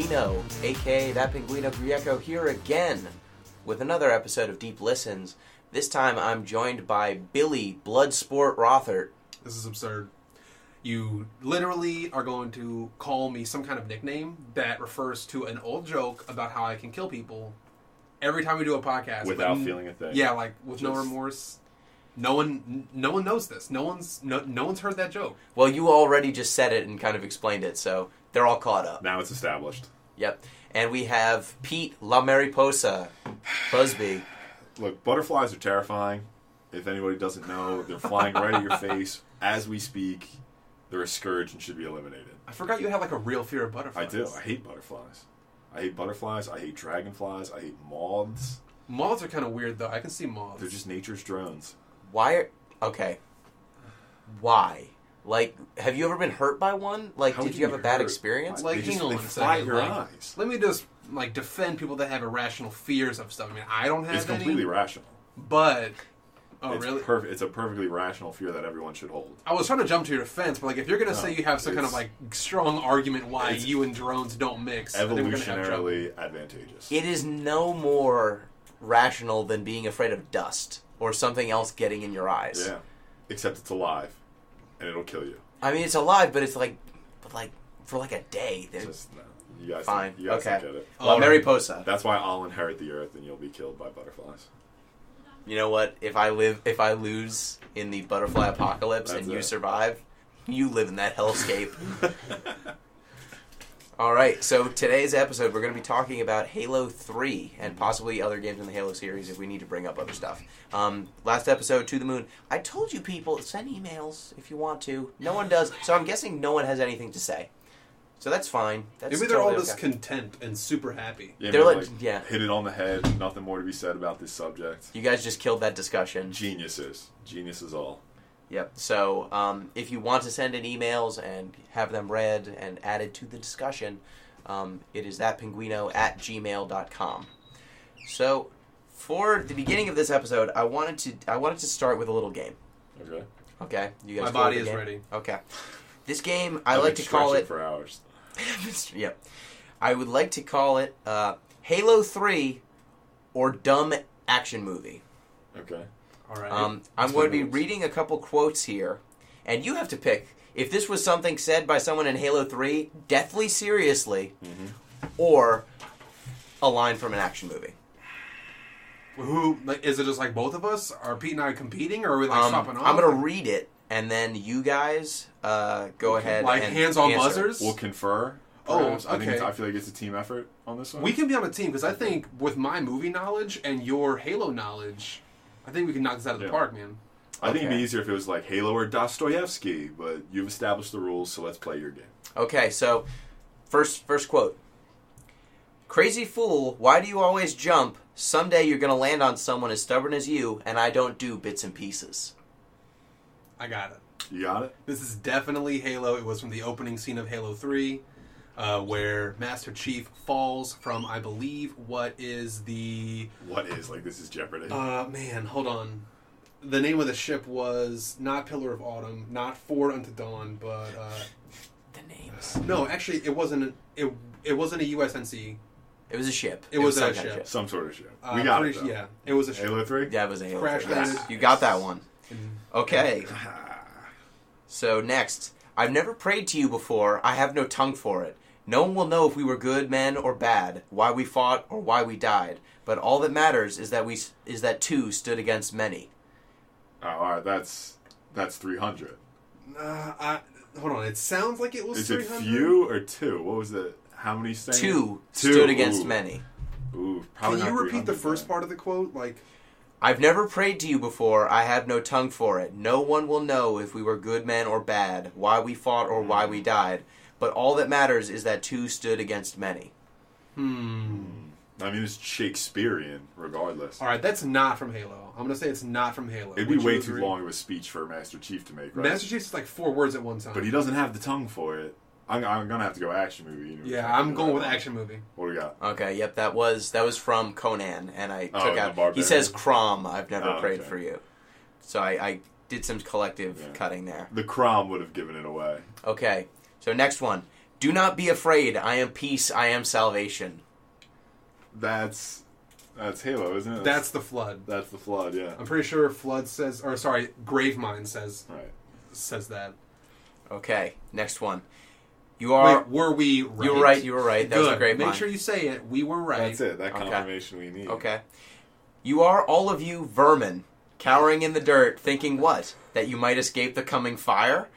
Pinguino, aka That Pinguino Grieco, here again with another episode of Deep Listens. This time I'm joined by Billy Bloodsport Rothert. This is absurd. You literally are going to call me some kind of nickname that refers to an old joke about how I can kill people every time we do a podcast. Without feeling a thing. Yeah, like with no remorse. No one knows this. No one's heard that joke. Well, you already just said it and kind of explained it, so they're all caught up. Now it's established. Yep. And we have Pete La Mariposa Busby. Look, butterflies are terrifying. If anybody doesn't know, they're flying right at your face as we speak. They're a scourge and should be eliminated. I forgot you have like a real fear of butterflies. I do. I hate butterflies. I hate butterflies. I hate dragonflies. I hate moths. Moths are kind of weird, though. I can see moths. They're just nature's drones. Why? Why? Like, have you ever been hurt by one? Like, did you have a bad experience? Like, hang on a second. Fly your eyes. Let me just, defend people that have irrational fears of stuff. I mean, I don't have any. It's completely rational. But... Oh, it's really? It's a perfectly rational fear that everyone should hold. I was trying to jump to your defense, but if you're going to say you have some kind of strong argument why you and drones don't mix, evolutionarily advantageous. It is no more rational than being afraid of dust or something else getting in your eyes. Yeah, except it's alive, and it'll kill you. I mean, it's alive, but it's for a day. You guys fine. You guys Okay. don't get it. Well, Mariposa. That's why I'll inherit the earth, and you'll be killed by butterflies. You know what? If I lose in the butterfly apocalypse and you survive, you live in that hellscape. All right, so today's episode, we're going to be talking about Halo 3 and possibly other games in the Halo series if we need to bring up other stuff. Last episode, To the Moon. I told you people, send emails if you want to. No one does, so I'm guessing no one has anything to say. So that's fine. Maybe they're all just content and super happy. Yeah, they're hit it on the head. Nothing more to be said about this subject. You guys just killed that discussion. Geniuses all. Yep. So if you want to send in emails and have them read and added to the discussion, it is thatpinguino@gmail.com. So for the beginning of this episode, I wanted to start with a little game. Okay. You guys. My body is ready. Okay. This game, I like to call it for hours. Yep. I would like to call it Halo 3 or Dumb Action Movie. Okay. All right. I'm going to be reading a couple quotes here, and you have to pick if this was something said by someone in Halo 3, deathly seriously, or a line from an action movie. Who, is it just like both of us? Are Pete and I competing, or are we swapping off? I'm going to read it, and then you guys go ahead and hands on buzzers? We'll confer. Perhaps. Oh, okay. I feel like it's a team effort on this one. We can be on a team, because I think with my movie knowledge and your Halo knowledge, I think we can knock this out of the park, man. I think it'd be easier if it was like Halo or Dostoevsky, but you've established the rules, so let's play your game. Okay, so first quote. Crazy fool, why do you always jump? Someday you're going to land on someone as stubborn as you, and I don't do bits and pieces. I got it. You got it? This is definitely Halo. It was from the opening scene of Halo 3, where Master Chief falls from, I believe, Like, this is Jeopardy. Man, hold on. The name of the ship was not Pillar of Autumn, not Forward Unto Dawn, but... the names. No, actually, it wasn't a USNC. It was a ship. It was a ship. Some sort of ship. We got it, though. Yeah, it was a ship. Halo 3? Yeah, it was a Halo 3. Crash landed. You got that one. Okay. So next, I've never prayed to you before. I have no tongue for it. No one will know if we were good men or bad, why we fought or why we died. But all that matters is that two stood against many. Oh, all right. That's 300. Hold on. It sounds like it was 300. Is it few or two? What was it? How many saying? Two stood against many. Ooh, probably Can you not repeat the first then. part of the quote? I've never prayed to you before. I have no tongue for it. No one will know if we were good men or bad, why we fought or why we died. But all that matters is that two stood against many. I mean, it's Shakespearean, regardless. All right, that's not from Halo. I'm going to say it's not from Halo. It'd be way too long of a speech for Master Chief to make, right? Master Chief's like 4 words at one time. But he doesn't have the tongue for it. I'm going to have to go action movie. Yeah, I'm going with action movie. What do we got? Okay, yep, that was from Conan, and I took out... Barbarian. He says, Crom, I've never prayed okay. for you. So I did some collective cutting there. The Crom would have given it away. Okay, so next one. Do not be afraid. I am peace. I am salvation. That's Halo, isn't it? That's the Flood. That's the Flood. Yeah. I'm pretty sure Flood says, or sorry, Gravemind says that. Okay, next one. You are. Wait, were we right? You were right. You were right. That Good. was a great Make mind. sure you say it. We were right. That's it. That confirmation we need. Okay. You are all of you vermin, cowering in the dirt, thinking what? That you might escape the coming fire?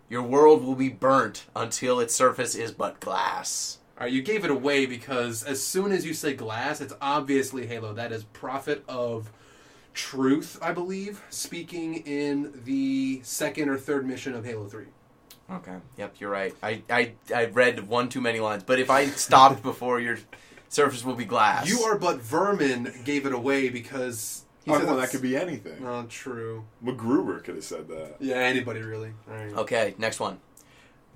Your world will be burnt until its surface is but glass. All right, you gave it away because as soon as you say glass, it's obviously Halo. That is Prophet of Truth, I believe, speaking in the second or third mission of Halo 3. Okay. Yep, you're right. I read one too many lines, but if I stopped before your surface will be glass. You are but vermin gave it away because he said Well, that could be anything. Not true. MacGruber could have said that. Yeah, anybody really. All right. Okay, next one.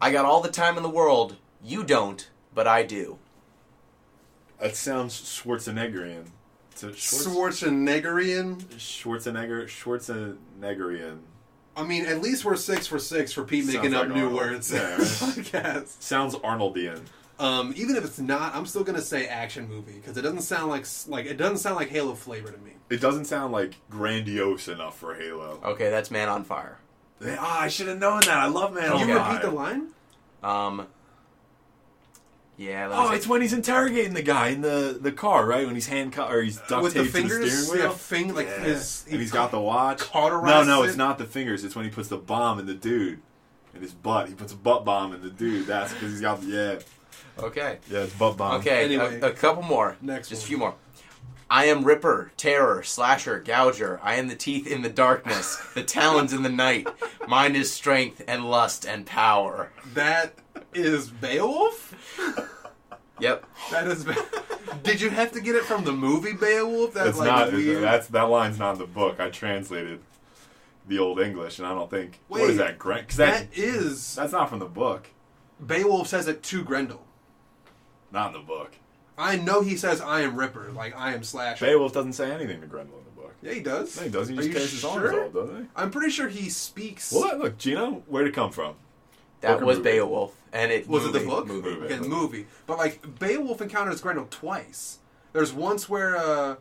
I got all the time in the world. You don't, but I do. That sounds Schwarzeneggerian. Schwarzeneggerian? Schwarzeneggerian. I mean, at least we're 6 for 6 for Pete making up new words. Yeah, right? Sounds Arnoldian. Even if it's not, I'm still gonna say action movie because it doesn't sound like it doesn't sound like Halo flavor to me. It doesn't sound like grandiose enough for Halo. Okay, that's Man on Fire. I should have known that. I love Man on Can Fire. you repeat the line? Yeah. It's when he's interrogating the guy in the car, right? When he's handcuffed or he's duct with the taped to the fingers. steering wheel. And he's got the watch. No, it's not the fingers. It's when he puts the bomb in the dude, in his butt. He puts a butt bomb in the dude. That's because he's got Okay. Yeah, it's butt bomb. Okay. Anyway, a couple more. Next Just one. a few more. I am Ripper, Terror, Slasher, Gouger. I am the teeth in the darkness, the talons in the night. Mine is strength and lust and power. That is Beowulf? Yep. That is. Did you have to get it from the movie Beowulf? That's It's like not. weird. That line's not in the book. I translated the Old English, and I don't think. Wait, what is that? Cause that's not from the book. Beowulf says it to Grendel. Not in the book. I know he says I am Ripper, like I am Slasher. Beowulf doesn't say anything to Grendel in the book. Yeah, he does. No, he doesn't. He Are just you tears his arms sure? off, doesn't he? I'm pretty sure he speaks. Well, look, Gino, where'd it come from? That Book or was movie? Beowulf. And it Was it the book? Movie. Okay, the movie. But like Beowulf encounters Grendel twice. There's once where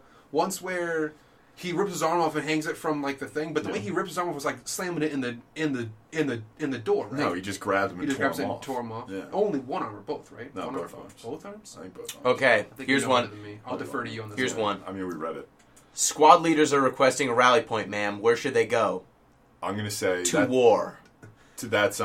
he rips his arm off and hangs it from like the thing, but the way he rips his arm off was like slamming it in the door, right? No, he just grabbed him He and just tore grabs it him and off. tore him off. Yeah. Only one arm or both, right? No, One both arm. arms. Both arms? I think both. Okay, I think here's you know one. better than me. I'll defer to you on this. Here's one. I mean, we read it. Squad leaders are requesting a rally point, ma'am. Where should they go? I'm gonna say To war. That's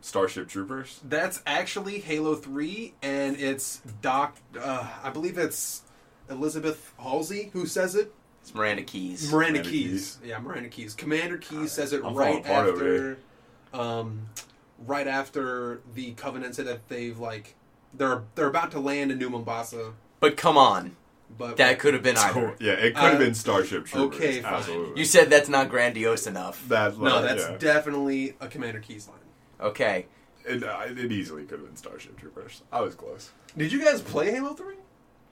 Starship Troopers. That's actually Halo 3, and it's I believe it's Elizabeth Halsey who says it. It's Miranda Keys. Miranda Keys. Yeah, Miranda Keys. Commander Keys says it I'm right falling apart after, right after the Covenant said that they're about to land in New Mombasa. But come on. But That could have been either. Yeah, it could have been Starship Troopers. okay, fine. Absolutely. You said that's not grandiose enough. That's definitely a Commander Keys line. Okay. It easily could have been Starship Troopers. I was close. Did you guys play Halo 3?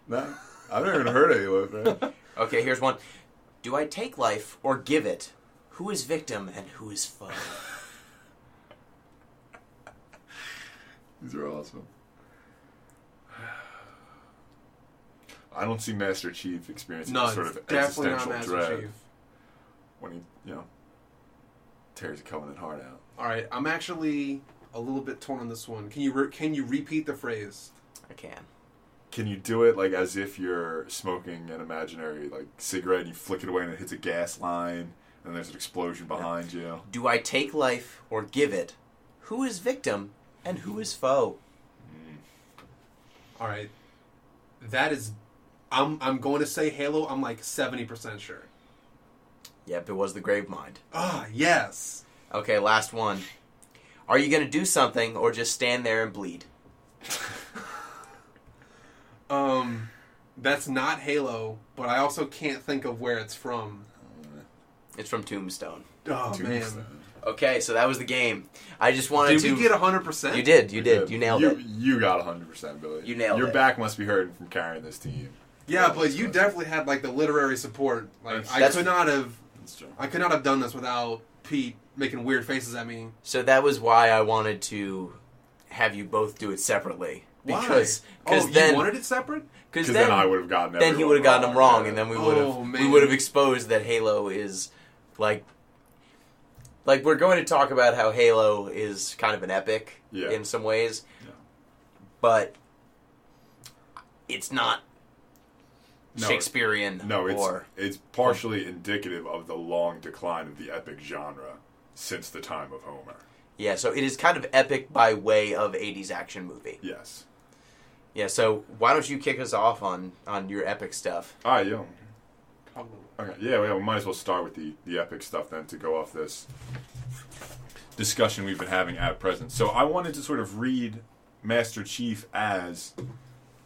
No, I've never even heard of Halo, man. Okay, here's one. Do I take life or give it? Who is victim and who is foe? These are awesome. I don't see Master Chief experiencing No, sort it's of definitely not existential Master dread Chief. when he, tears a Covenant heart out. All right, I'm actually a little bit torn on this one. Can you repeat the phrase? I can. Can you do it like as if you're smoking an imaginary cigarette and you flick it away and it hits a gas line and there's an explosion behind you? Do I take life or give it? Who is victim and who is foe? All right, that is. I'm going to say Halo. I'm like 70% sure. Yep, it was the Gravemind. Ah, yes. Okay, last one. Are you going to do something or just stand there and bleed? That's not Halo, but I also can't think of where it's from. It's from Tombstone. Oh, man. Okay, so that was the game. I just wanted to... Did we get 100%? You did. You nailed it. You got 100%, Billy. You nailed Your it. back must be hurting from carrying this team. Yeah, but you definitely had the literary support. I could not have done this without Pete making weird faces at me. So that was why I wanted to have you both do it separately. Why? Because you wanted it separate? Because then I would have gotten Then he would have gotten them wrong, and then we would have exposed that Halo is like we're going to talk about how Halo is kind of an epic in some ways, but it's not Shakespearean. No, it's partially indicative of the long decline of the epic genre since the time of Homer. Yeah, so it is kind of epic by way of 80s action movie. Yes. Yeah, so why don't you kick us off on your epic stuff? All right, yeah. Okay, yeah, we might as well start with the epic stuff then to go off this discussion we've been having at present. So I wanted to sort of read Master Chief as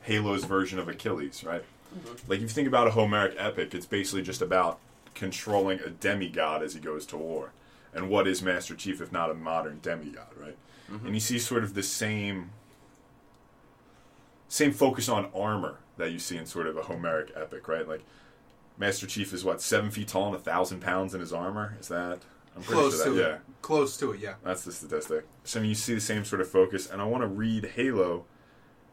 Halo's version of Achilles, right? Mm-hmm. Like, if you think about a Homeric epic, it's basically just about controlling a demigod as he goes to war. And what is Master Chief if not a modern demigod, right? Mm-hmm. And you see sort of the same focus on armor that you see in sort of a Homeric epic, right? Like, Master Chief is, 7 feet tall and 1,000 pounds in his armor? Is that... I'm pretty close sure that, to it. Close to it, yeah. That's the statistic. So, I mean, you see the same sort of focus, and I want to read Halo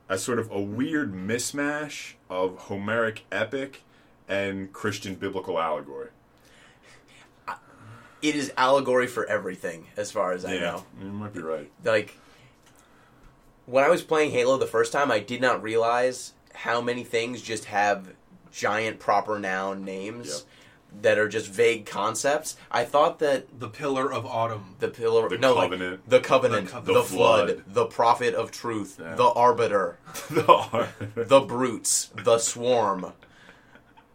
as sort of a weird mismatch of Homeric epic and Christian biblical allegory. It is allegory for everything, as far as I know. You might be right. Like, when I was playing Halo the first time, I did not realize how many things just have giant proper noun names that are just vague concepts. I thought that... The Pillar of Autumn. The Pillar... The Covenant. The Covenant. The Flood. The Prophet of Truth. Yeah. The Arbiter. The Brutes. The Swarm.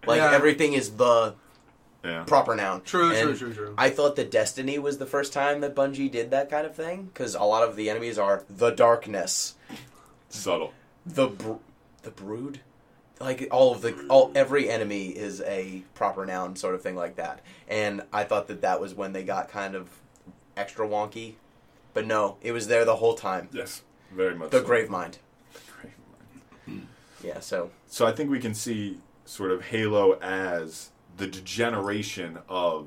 Like, everything is the... proper noun. True. I thought that Destiny was the first time that Bungie did that kind of thing, because a lot of the enemies are the Darkness. Subtle. The Brood? Like, every enemy is a proper noun sort of thing like that. And I thought that was when they got kind of extra wonky. But no, it was there the whole time. Yes, very much The Gravemind. Yeah, so... So I think we can see sort of Halo as the degeneration of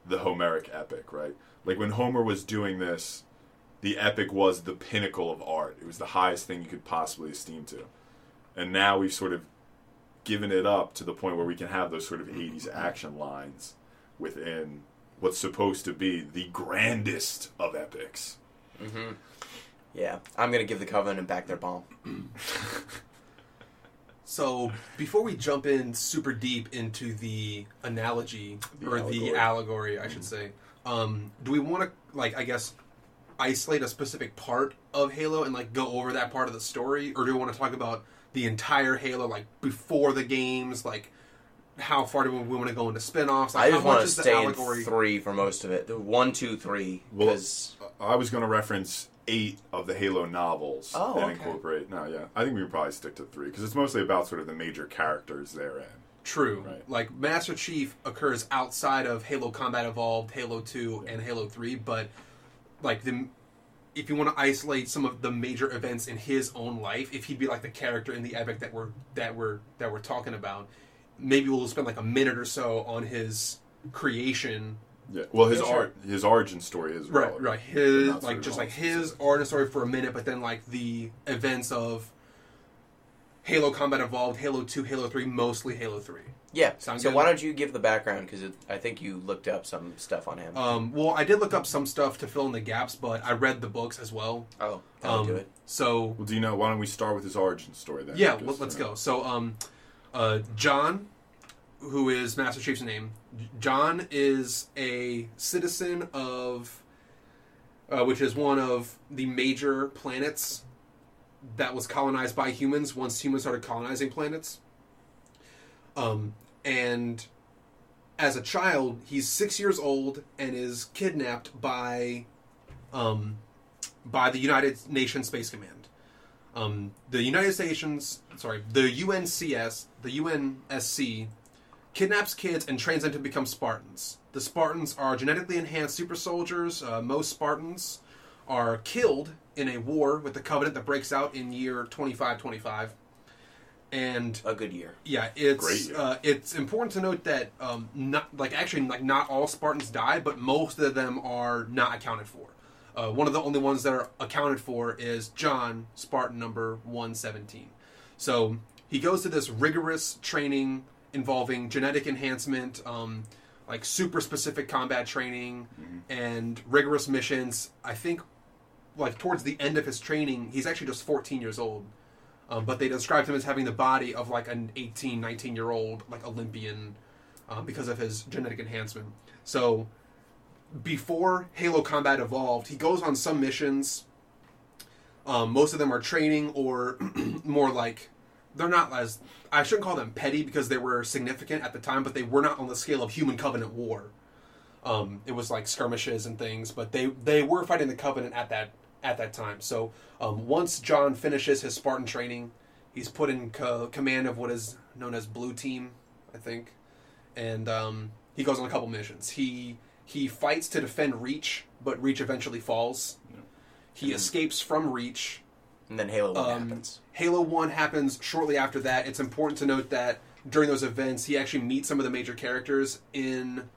the Homeric epic, right? Like, when Homer was doing this, the epic was the pinnacle of art. It was the highest thing you could possibly esteem to. And now we've sort of given it up to the point where we can have those sort of 80s action lines within what's supposed to be the grandest of epics. Mm-hmm. Yeah, I'm going to give the Covenant back their bomb. So, before we jump in super deep into the analogy, the allegory, I should say, do we want to, like, I guess, isolate a specific part of Halo and, like, go over that part of the story? Or do we want to talk about the entire Halo, like, before the games, like, how far do we want to go into spin-offs? Like, I just want to stay in 3 for most of it. The 1, 2, 3. Well, I was going to reference 8 of the Halo novels that incorporate... No, yeah. I think we would probably stick to 3, because it's mostly about sort of the major characters therein. True. Right. Like, Master Chief occurs outside of Halo Combat Evolved, Halo 2, and Halo 3, but, like, if you want to isolate some of the major events in his own life, if he'd be like the character in the epic that we're talking about, maybe we'll spend like a minute or so on his creation. Yeah. Well, his origin story is relevant. Right. His his origin story for a minute, but then like the events of Halo Combat Evolved, Halo 2, Halo 3, mostly Halo 3. Yeah. So why don't you give the background, because I think you looked up some stuff on him. Well, I did look up some stuff to fill in the gaps, but I read the books as well. Oh, that'll do it. So, well, do you know? Why don't we start with his origin story then? Yeah, let's go. So, John, who is Master Chief's name, John is a citizen of, which is one of the major planets that was colonized by humans once humans started colonizing planets. And as a child, he's 6 years old and is kidnapped by the United Nations Space Command. The UNSC kidnaps kids and trains them to become Spartans. The Spartans are genetically enhanced super soldiers. Most Spartans are killed in a war with the Covenant that breaks out in year 2525. And a good year. Yeah, Great year. It's important to note that not all Spartans die, but most of them are not accounted for. One of the only ones that are accounted for is John, Spartan number 117. So he goes to this rigorous training involving genetic enhancement, like super specific combat training, and rigorous missions. I think, like towards the end of his training, he's actually just 14 years old. But they described him as having the body of like an 18, 19-year-old like Olympian because of his genetic enhancement. So before Halo Combat Evolved, he goes on some missions. Most of them are training or more like, they're not as, I shouldn't call them petty because they were significant at the time, but they were not on the scale of Human Covenant War. It was like skirmishes and things, but they were fighting the Covenant at that time. So once John finishes his Spartan training, he's put in command of what is known as Blue Team, I think, and he goes on a couple missions. He fights to defend Reach, but Reach eventually falls. Yeah. He escapes from Reach. And then Halo 1 happens. Halo 1 happens shortly after that. It's important to note that during those events, he actually meets some of the major characters in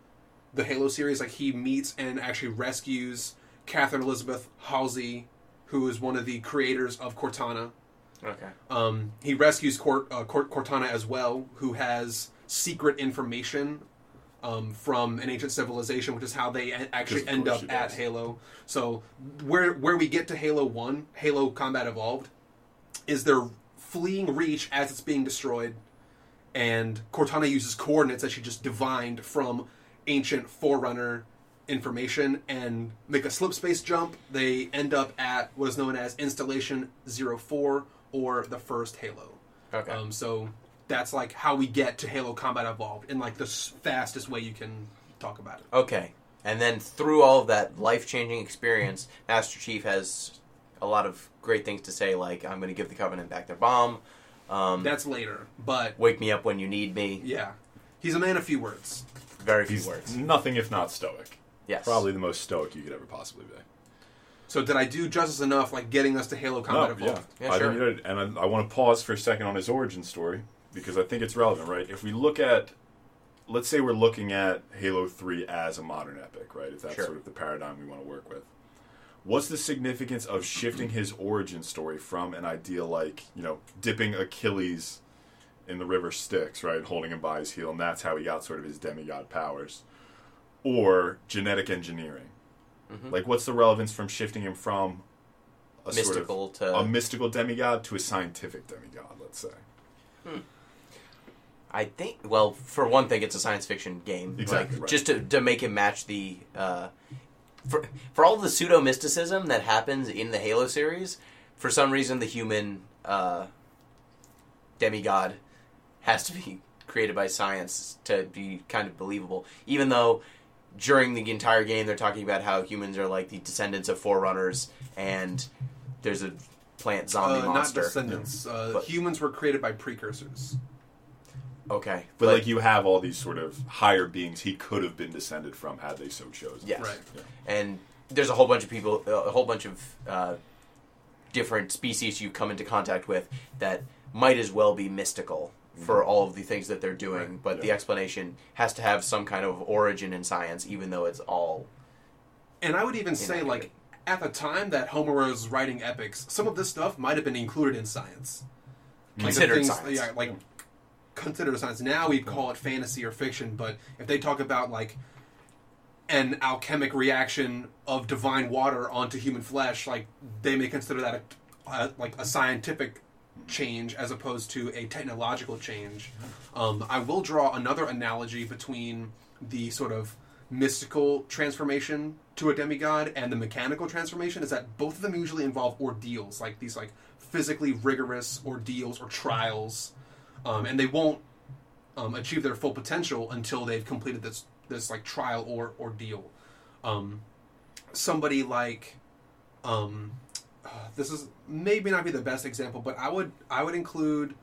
the Halo series. Like, he meets and actually rescues Catherine Elizabeth Halsey, who is one of the creators of Cortana. Okay. He rescues Cortana as well, who has secret information from an ancient civilization, which is how they actually end up at Halo. So where we get to Halo 1, Halo Combat Evolved, is they're fleeing Reach as it's being destroyed, and Cortana uses coordinates that she just divined from ancient Forerunner information and make a slip space jump. They end up at what is known as Installation 04, or the first Halo. Okay. So that's like how we get to Halo Combat Evolved in like the fastest way you can talk about it. Okay. And then through all of that life-changing experience, Master Chief has a lot of great things to say, like, I'm going to give the Covenant back their bomb. That's later, but... Wake me up when you need me. Yeah. He's a man of few words. Very few words. Nothing if not stoic. Yes. Probably the most stoic you could ever possibly be. So did I do justice enough, like, getting us to Halo Combat Evolved? Yeah, sure. I think you did, and I want to pause for a second on his origin story, because I think it's relevant, right? If we look at, let's say we're looking at Halo 3 as a modern epic, right? If that's sort of the paradigm we want to work with. What's the significance of shifting his origin story from an idea like, dipping Achilles in the river Styx, right? Holding him by his heel, and that's how he got sort of his demigod powers. Or genetic engineering. Mm-hmm. Like, what's the relevance from shifting him from a mystical demigod to a scientific demigod, let's say? I think, well, for one thing, it's a science fiction game. Exactly, right. Just to make him match the... For all the pseudo-mysticism that happens in the Halo series, for some reason the human demigod has to be created by science to be kind of believable. Even though during the entire game they're talking about how humans are like the descendants of Forerunners, and there's a plant zombie monster. Not descendants. Humans were created by precursors. Okay. But like, you have all these sort of higher beings he could have been descended from had they so chosen. Yes. Right. Yeah. And there's a whole bunch of people, a whole bunch of different species you come into contact with that might as well be mystical for all of the things that they're doing. Right. But the explanation has to have some kind of origin in science, even though it's all... And I would even say, like, at the time that Homer was writing epics, some of this stuff might have been included in science. Considered science. Yeah, like... Considered science. Now we'd call it fantasy or fiction, but if they talk about like an alchemic reaction of divine water onto human flesh, like they may consider that a scientific change as opposed to a technological change. I will draw another analogy between the sort of mystical transformation to a demigod and the mechanical transformation, is that both of them usually involve ordeals, like these like physically rigorous ordeals or trials. And they won't achieve their full potential until they've completed this like trial or ordeal. Somebody like this is maybe not be the best example, but I would include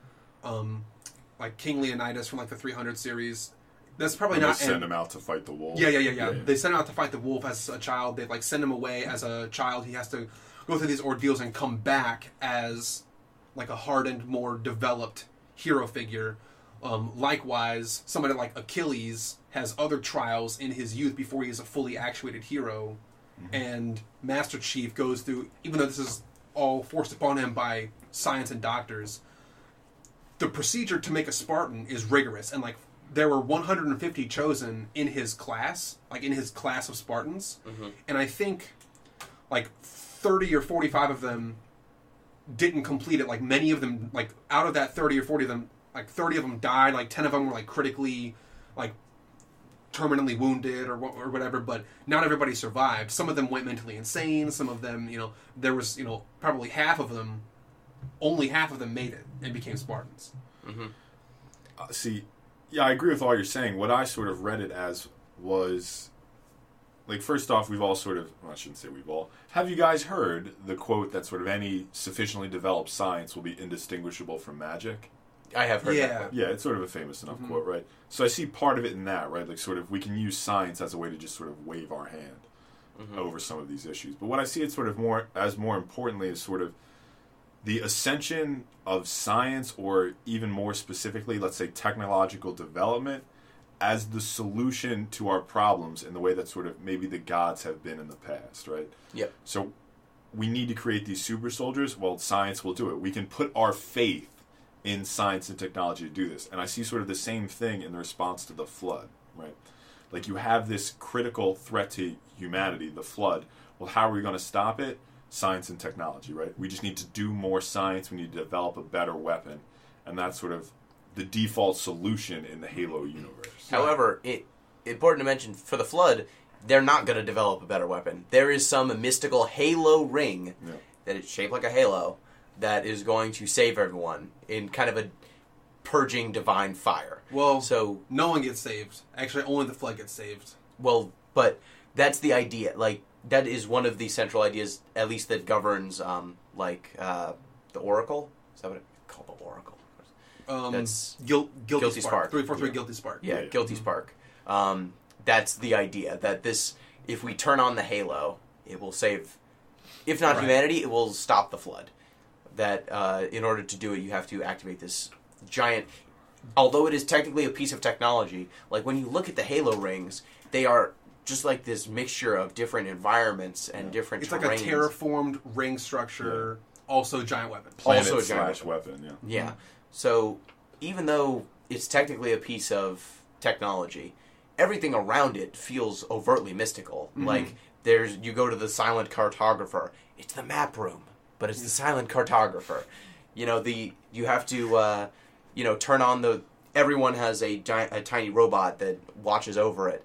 like King Leonidas from like the 300 series. That's probably not. Send him out to fight the wolf. Yeah. They send him out to fight the wolf as a child. They like send him away as a child. He has to go through these ordeals and come back as like a hardened, more developed hero figure. Likewise, somebody like Achilles has other trials in his youth before he is a fully actuated hero, and Master Chief goes through, even though this is all forced upon him by science and doctors, the procedure to make a Spartan is rigorous, and like there were 150 chosen in his class, like in his class of Spartans, and I think like 30 or 45 of them didn't complete it. Like many of them, like out of that 30 or 40 of them, like 30 of them died. Like 10 of them were like critically, like terminally wounded or whatever. But not everybody survived. Some of them went mentally insane. Some of them, there was, probably only half of them made it and became Spartans. See, yeah, I agree with all you're saying. What I sort of read it as was, like, first off, we've all I shouldn't say we've all. Have you guys heard the quote that sort of any sufficiently developed science will be indistinguishable from magic? I have heard that quote. Yeah, it's sort of a famous enough quote, right? So I see part of it in that, right? Like, sort of, we can use science as a way to just sort of wave our hand over some of these issues. But what I see it sort of more importantly is sort of the ascension of science, or even more specifically, let's say technological development, as the solution to our problems in the way that sort of maybe the gods have been in the past, right? Yep. So we need to create these super soldiers. Well, science will do it. We can put our faith in science and technology to do this. And I see sort of the same thing in the response to the flood, right? Like, you have this critical threat to humanity, the flood. Well, how are we going to stop it? Science and technology, right? We just need to do more science. We need to develop a better weapon. And that's sort of the default solution in the Halo universe. However, important to mention, for the Flood, they're not going to develop a better weapon. There is some mystical Halo ring that is shaped like a halo that is going to save everyone in kind of a purging divine fire. Well, so no one gets saved. Actually, only the Flood gets saved. Well, but that's the idea. Like, that is one of the central ideas, at least that governs, the Oracle. Is that what it's called, the Oracle? That's Guilty Spark. 343 Yeah. Guilty Spark. Yeah, Guilty Spark. That's the idea, that this, if we turn on the Halo, it will save, if not humanity, it will stop the Flood. That in order to do it, you have to activate this giant, although it is technically a piece of technology, like when you look at the Halo rings, they are just like this mixture of different environments and different It's terrains. like a terraformed ring structure, also a giant weapon. Weapon, Yeah. So even though it's technically a piece of technology, everything around it feels overtly mystical. Like, you go to the silent cartographer. It's the map room, but it's the silent cartographer. You have to, turn on everyone has a tiny robot that watches over it.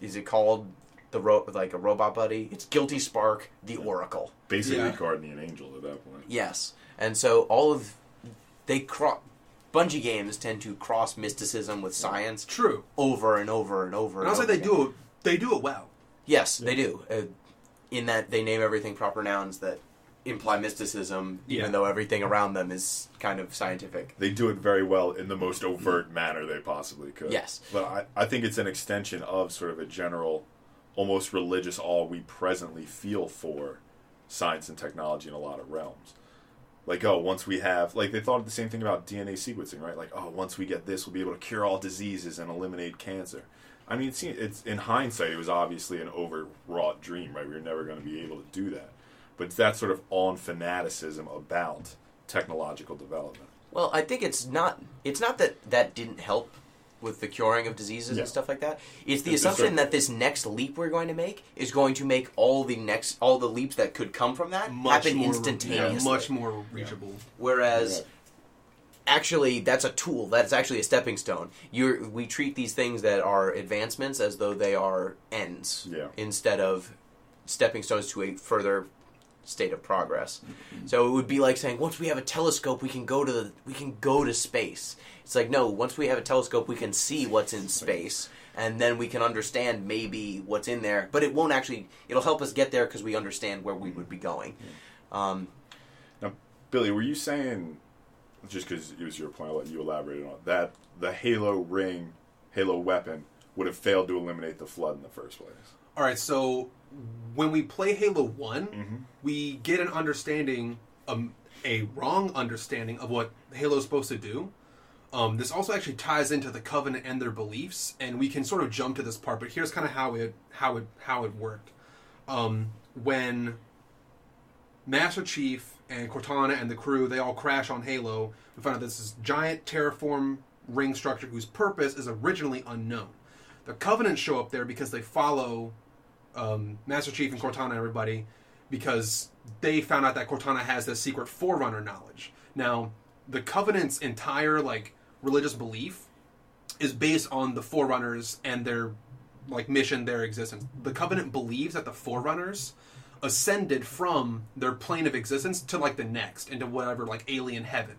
Is it called like a robot buddy? It's Guilty Spark, the Oracle. Basically guardian angel at that point. Yes. And so Bungie games tend to cross mysticism with science. True. Over and over and over. And I'll say they do it well. Yes, they do. In that they name everything proper nouns that imply mysticism, even though everything around them is kind of scientific. They do it very well in the most overt manner they possibly could. Yes. But I think it's an extension of sort of a general, almost religious awe we presently feel for science and technology in a lot of realms. Like, once we have, like, they thought the same thing about DNA sequencing, right? Like, once we get this, we'll be able to cure all diseases and eliminate cancer. I mean, it's in hindsight, it was obviously an overwrought dream, right? We were never going to be able to do that. But it's that sort of on fanaticism about technological development. Well, I think it's not that didn't help with the curing of diseases and stuff like that. It's the assumption that this next leap we're going to make is going to make all the leaps that could come from that happen instantaneously. Much more reachable. Whereas, actually, that's a tool. That's actually a stepping stone. We treat these things that are advancements as though they are ends instead of stepping stones to a further state of progress. So it would be like saying, once we have a telescope, we can go to space. It's like, no, once we have a telescope, we can see what's in space, and then we can understand maybe what's in there. But it won't actually. It'll help us get there because we understand where we would be going. Now, Billy, were you saying, just because it was your point, I'll let you elaborate on it, that the Halo ring, Halo weapon would have failed to eliminate the Flood in the first place? All right, so when we play Halo 1, we get an understanding, a wrong understanding of what Halo is supposed to do. This also actually ties into the Covenant and their beliefs, and we can sort of jump to this part, but here's kind of how it worked. when Master Chief and Cortana and the crew, they all crash on Halo, we find out this is giant terraform ring structure whose purpose is originally unknown. The Covenant show up there because they follow Master Chief and Cortana and everybody because they found out that Cortana has this secret Forerunner knowledge. Now, the Covenant's entire religious belief is based on the Forerunners and their mission, their existence. The Covenant believes that the Forerunners ascended from their plane of existence to the next, into whatever alien heaven.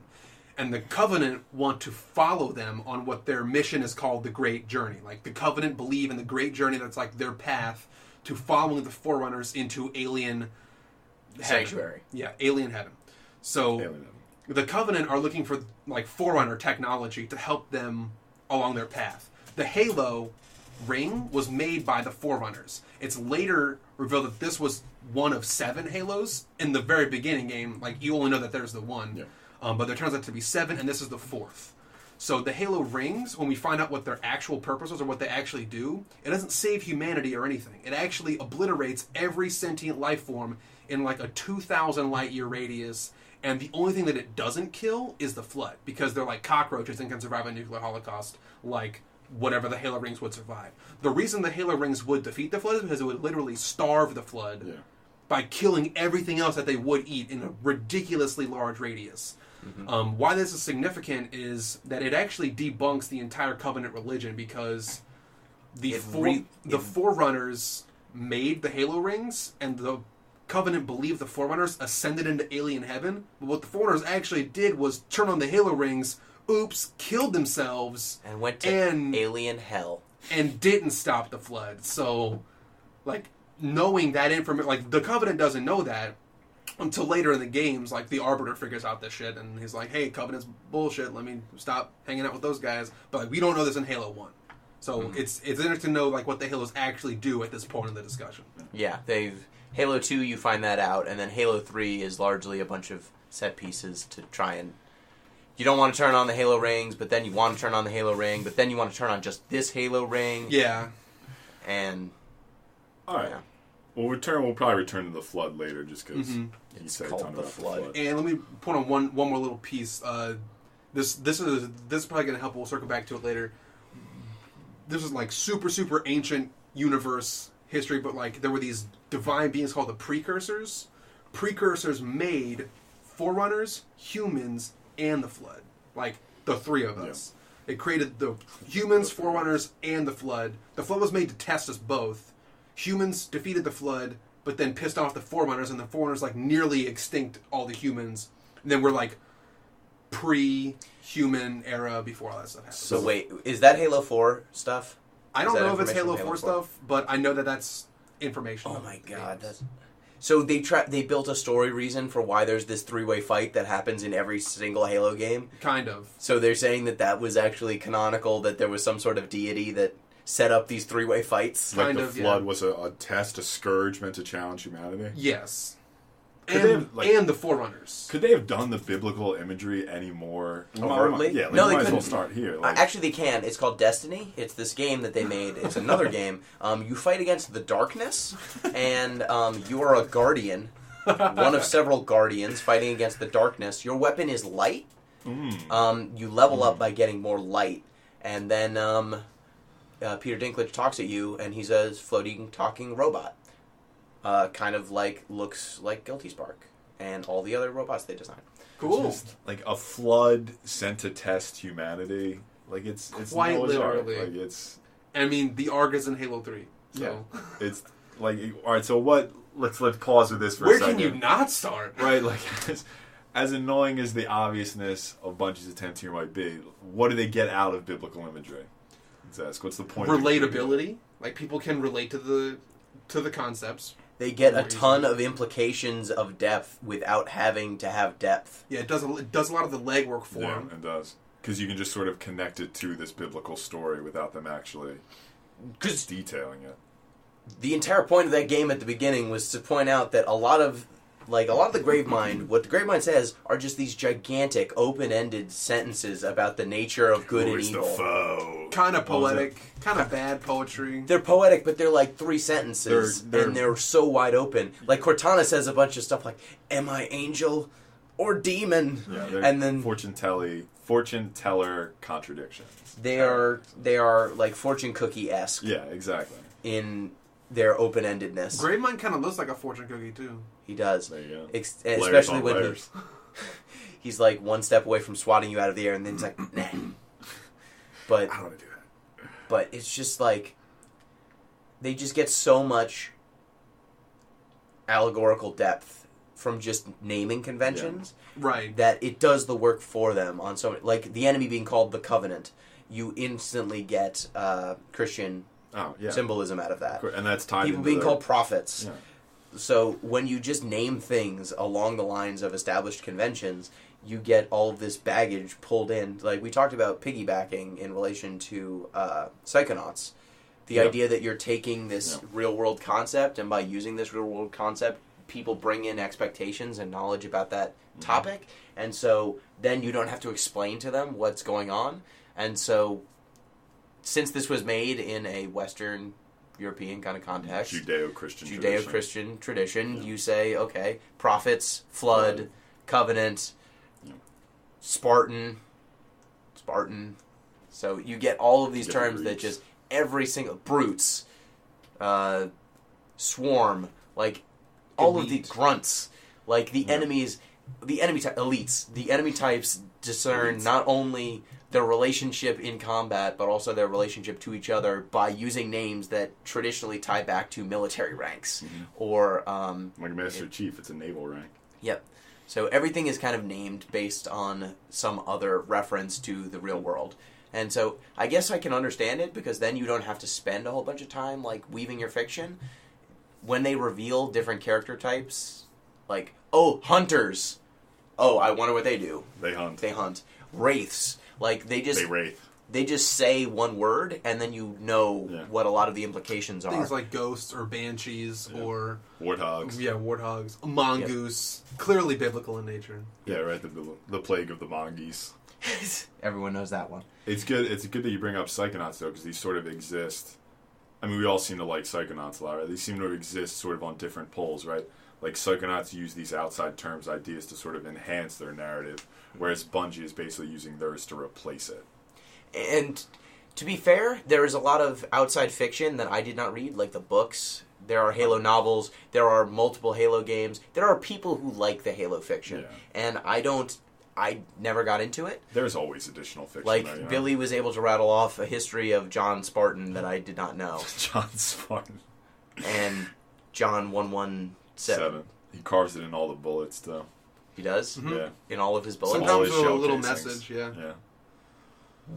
And the Covenant want to follow them on what their mission is called, the Great Journey. The Covenant believe in the Great Journey that's their path to following the Forerunners into alien sanctuary. Yeah, alien heaven. So the Covenant are looking for Forerunner technology to help them along their path. The Halo ring was made by the Forerunners. It's later revealed that this was one of 7 Halos. In the very beginning game, you only know that there's the one. Yeah. But there turns out to be 7, and this is the 4th. So the Halo rings, when we find out what their actual purpose is or what they actually do, it doesn't save humanity or anything. It actually obliterates every sentient life form in a 2,000 light year radius. And the only thing that it doesn't kill is the Flood, because they're like cockroaches and can survive a nuclear holocaust whatever the Halo rings would survive. The reason the Halo rings would defeat the Flood is because it would literally starve the Flood by killing everything else that they would eat in a ridiculously large radius. Mm-hmm. Why this is significant is that it actually debunks the entire Covenant religion, because the Forerunners made the Halo rings, and the Covenant believed the Forerunners ascended into alien heaven. But what the Forerunners actually did was turn on the Halo rings, killed themselves, and went to alien hell, and didn't stop the Flood. So, knowing that information, the Covenant doesn't know that until later in the games. The Arbiter figures out this shit, and he's like, "Hey, Covenant's bullshit. Let me stop hanging out with those guys." But we don't know this in Halo 1. So it's interesting to know what the Halos actually do at this point in the discussion. Yeah, Halo 2, you find that out, and then Halo 3 is largely a bunch of set pieces to try and... You don't want to turn on the Halo rings, but then you want to turn on the Halo ring, but then you want to turn on just this Halo ring. Yeah. And... Alright. Yeah. We'll probably return to the Flood later, just because you said a ton about the Flood. And let me point on one more little piece. This is probably going to help. We'll circle back to it later. This is super, super ancient universe history, but there were these divine beings called the Precursors. Precursors made Forerunners, humans, and the Flood. The 3 of us. It created the humans, Forerunners, and the Flood. The Flood was made to test us both. Humans defeated the Flood, but then pissed off the Forerunners, and the Forerunners nearly extinct all the humans. And then we're pre-human era before all that stuff happens. So wait, is that Halo 4 stuff? I don't know if it's Halo 4 stuff, but I know that that's information. Oh my god. So they built a story reason for why there's this 3-way fight that happens in every single Halo game? Kind of. So they're saying that was actually canonical, that there was some sort of deity that set up these 3-way fights? The Flood was a test, a scourge meant to challenge humanity? Yes. And the Forerunners. Could they have done the biblical imagery any more overtly? Yeah, no, they might couldn't. As well start here. Actually, they can. It's called Destiny. It's this game that they made. It's another game. You fight against the darkness, and you are a guardian, one of several guardians fighting against the darkness. Your weapon is light. You level up by getting more light, and then Peter Dinklage talks at you, and he's a floating, talking robot. Kind of looks like Guilty Spark and all the other robots they designed. Cool. Just a Flood sent to test humanity. It's quite Noah's literally. Ark. It's. I mean, the Ark is in Halo 3. So. Yeah. It's all right. So what? Let's pause with this for Where a second. can you not start? Right. As annoying as the obviousness of Bungie's attempt here might be, what do they get out of biblical imagery? Let's ask. What's the point? Relatability. People can relate to the concepts. They get a ton of implications of depth without having to have depth. Yeah, it does a lot of the legwork for them. Yeah, it does. Because you can just sort of connect it to this biblical story without them actually detailing it. The entire point of that game at the beginning was to point out that a lot of the Gravemind, what the Gravemind says are just these gigantic, open-ended sentences about the nature of good and evil. Who is the foe? kind of poetic, kind of bad poetry. They're poetic, but they're like 3 sentences, and they're so wide open. Like Cortana says a bunch of stuff like, "Am I angel or demon?" Yeah, and then fortune teller contradictions. They are like fortune cookie-esque. Yeah, exactly. In their open-endedness. Gravemind kind of looks like a fortune cookie too. He does. There you go. Especially when he's like one step away from swatting you out of the air, and then he's like, "Nah." But I don't want to do that. But it's just like they just get so much allegorical depth from just naming conventions, right? That it does the work for them on so like the enemy being called the Covenant. You instantly get Christian symbolism out of that, and that's tied. People being called prophets. Yeah. So when you just name things along the lines of established conventions, you get all of this baggage pulled in. Like we talked about piggybacking in relation to Psychonauts. The idea that you're taking this real-world concept, and by using this real-world concept, people bring in expectations and knowledge about that topic. And so then you don't have to explain to them what's going on. And so since this was made in a Western European kind of context, Judeo-Christian tradition, you say, okay, prophets, flood, covenant, Spartan. So you get all of these terms that just every single brutes, swarm, like all of the grunts, like the enemies, the enemy elites, the enemy types discern not only their relationship in combat, but also their relationship to each other by using names that traditionally tie back to military ranks. Or like Master Chief, it's a naval rank. Yep. So everything is kind of named based on some other reference to the real world. And so I guess I can understand it, because then you don't have to spend a whole bunch of time like weaving your fiction. When they reveal different character types, like, oh, hunters. Oh, I wonder what they do. They hunt. Wraiths. Like, they just say one word, and then you know what a lot of the implications are. Things like ghosts or banshees or... warthogs. Yeah, warthogs. A mongoose. Yep. Clearly biblical in nature. Yeah, right. The plague of the mongoose. Everyone knows that one. It's good that you bring up Psychonauts, though, because these sort of exist. I mean, we all seem to like Psychonauts a lot, right? These seem to exist sort of on different poles, right? Like, Psychonauts use these outside terms, ideas, to sort of enhance their narrative, whereas Bungie is basically using theirs to replace it. And to be fair, there is a lot of outside fiction that I did not read, like the books. There are Halo novels. There are multiple Halo games. There are people who like the Halo fiction. And I never got into it. There's always additional fiction. Like, there, Billy was able to rattle off a history of John Spartan that I did not know. John Spartan. And John 117. He carves it in all the bullets, though. He does? Mm-hmm. Yeah. In all of his bullets? Sometimes with a little message, yeah.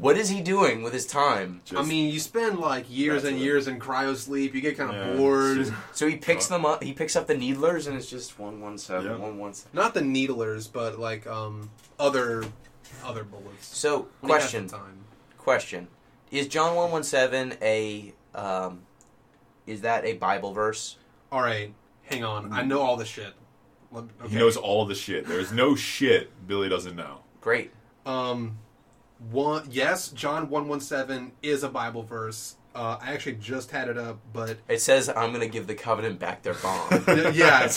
What is he doing with his time? I mean, you spend like years and years in cryosleep. You get kind of bored. So he picks them up. He picks up the needlers, and it's just 117, 117. Not the needlers, but like other bullets. So question: is John 117 is that a Bible verse? All right, hang on. I know all the shit. Okay. He knows all the shit. There's no shit Billy doesn't know. Great. Yes, John 117 is a Bible verse. I actually just had it up, but... It says, I'm going to give the covenant back their bond. Yeah.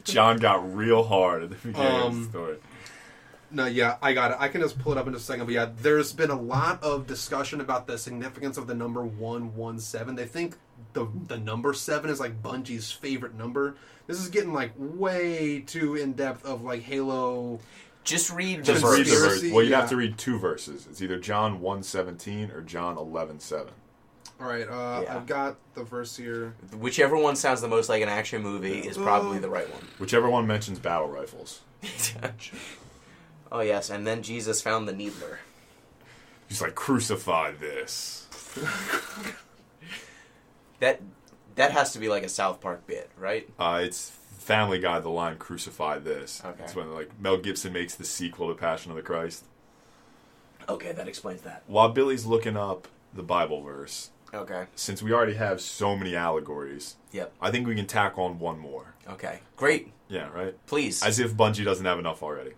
John got real hard at the beginning of the story. No, yeah, I got it. I can just pull it up in a second. But yeah, there's been a lot of discussion about the significance of the number 117. They think the number 7 is like Bungie's favorite number. This is getting like way too in-depth of like Halo... Just read the verse. Well, you have to read 2 verses. It's either John 1:17 or John 11:7. All right, I've got the verse here. Whichever one sounds the most like an action movie is probably the right one. Whichever one mentions battle rifles. Oh, yes, and then Jesus found the needler. He's like, crucify this. That has to be like a South Park bit, right? It's Family Guy, the line, crucify this. Okay. It's when like Mel Gibson makes the sequel to Passion of the Christ. Okay, that explains that. While Billy's looking up the Bible verse, okay, since we already have so many allegories, I think we can tack on one more. Okay, great. Yeah, right? Please. As if Bungie doesn't have enough already.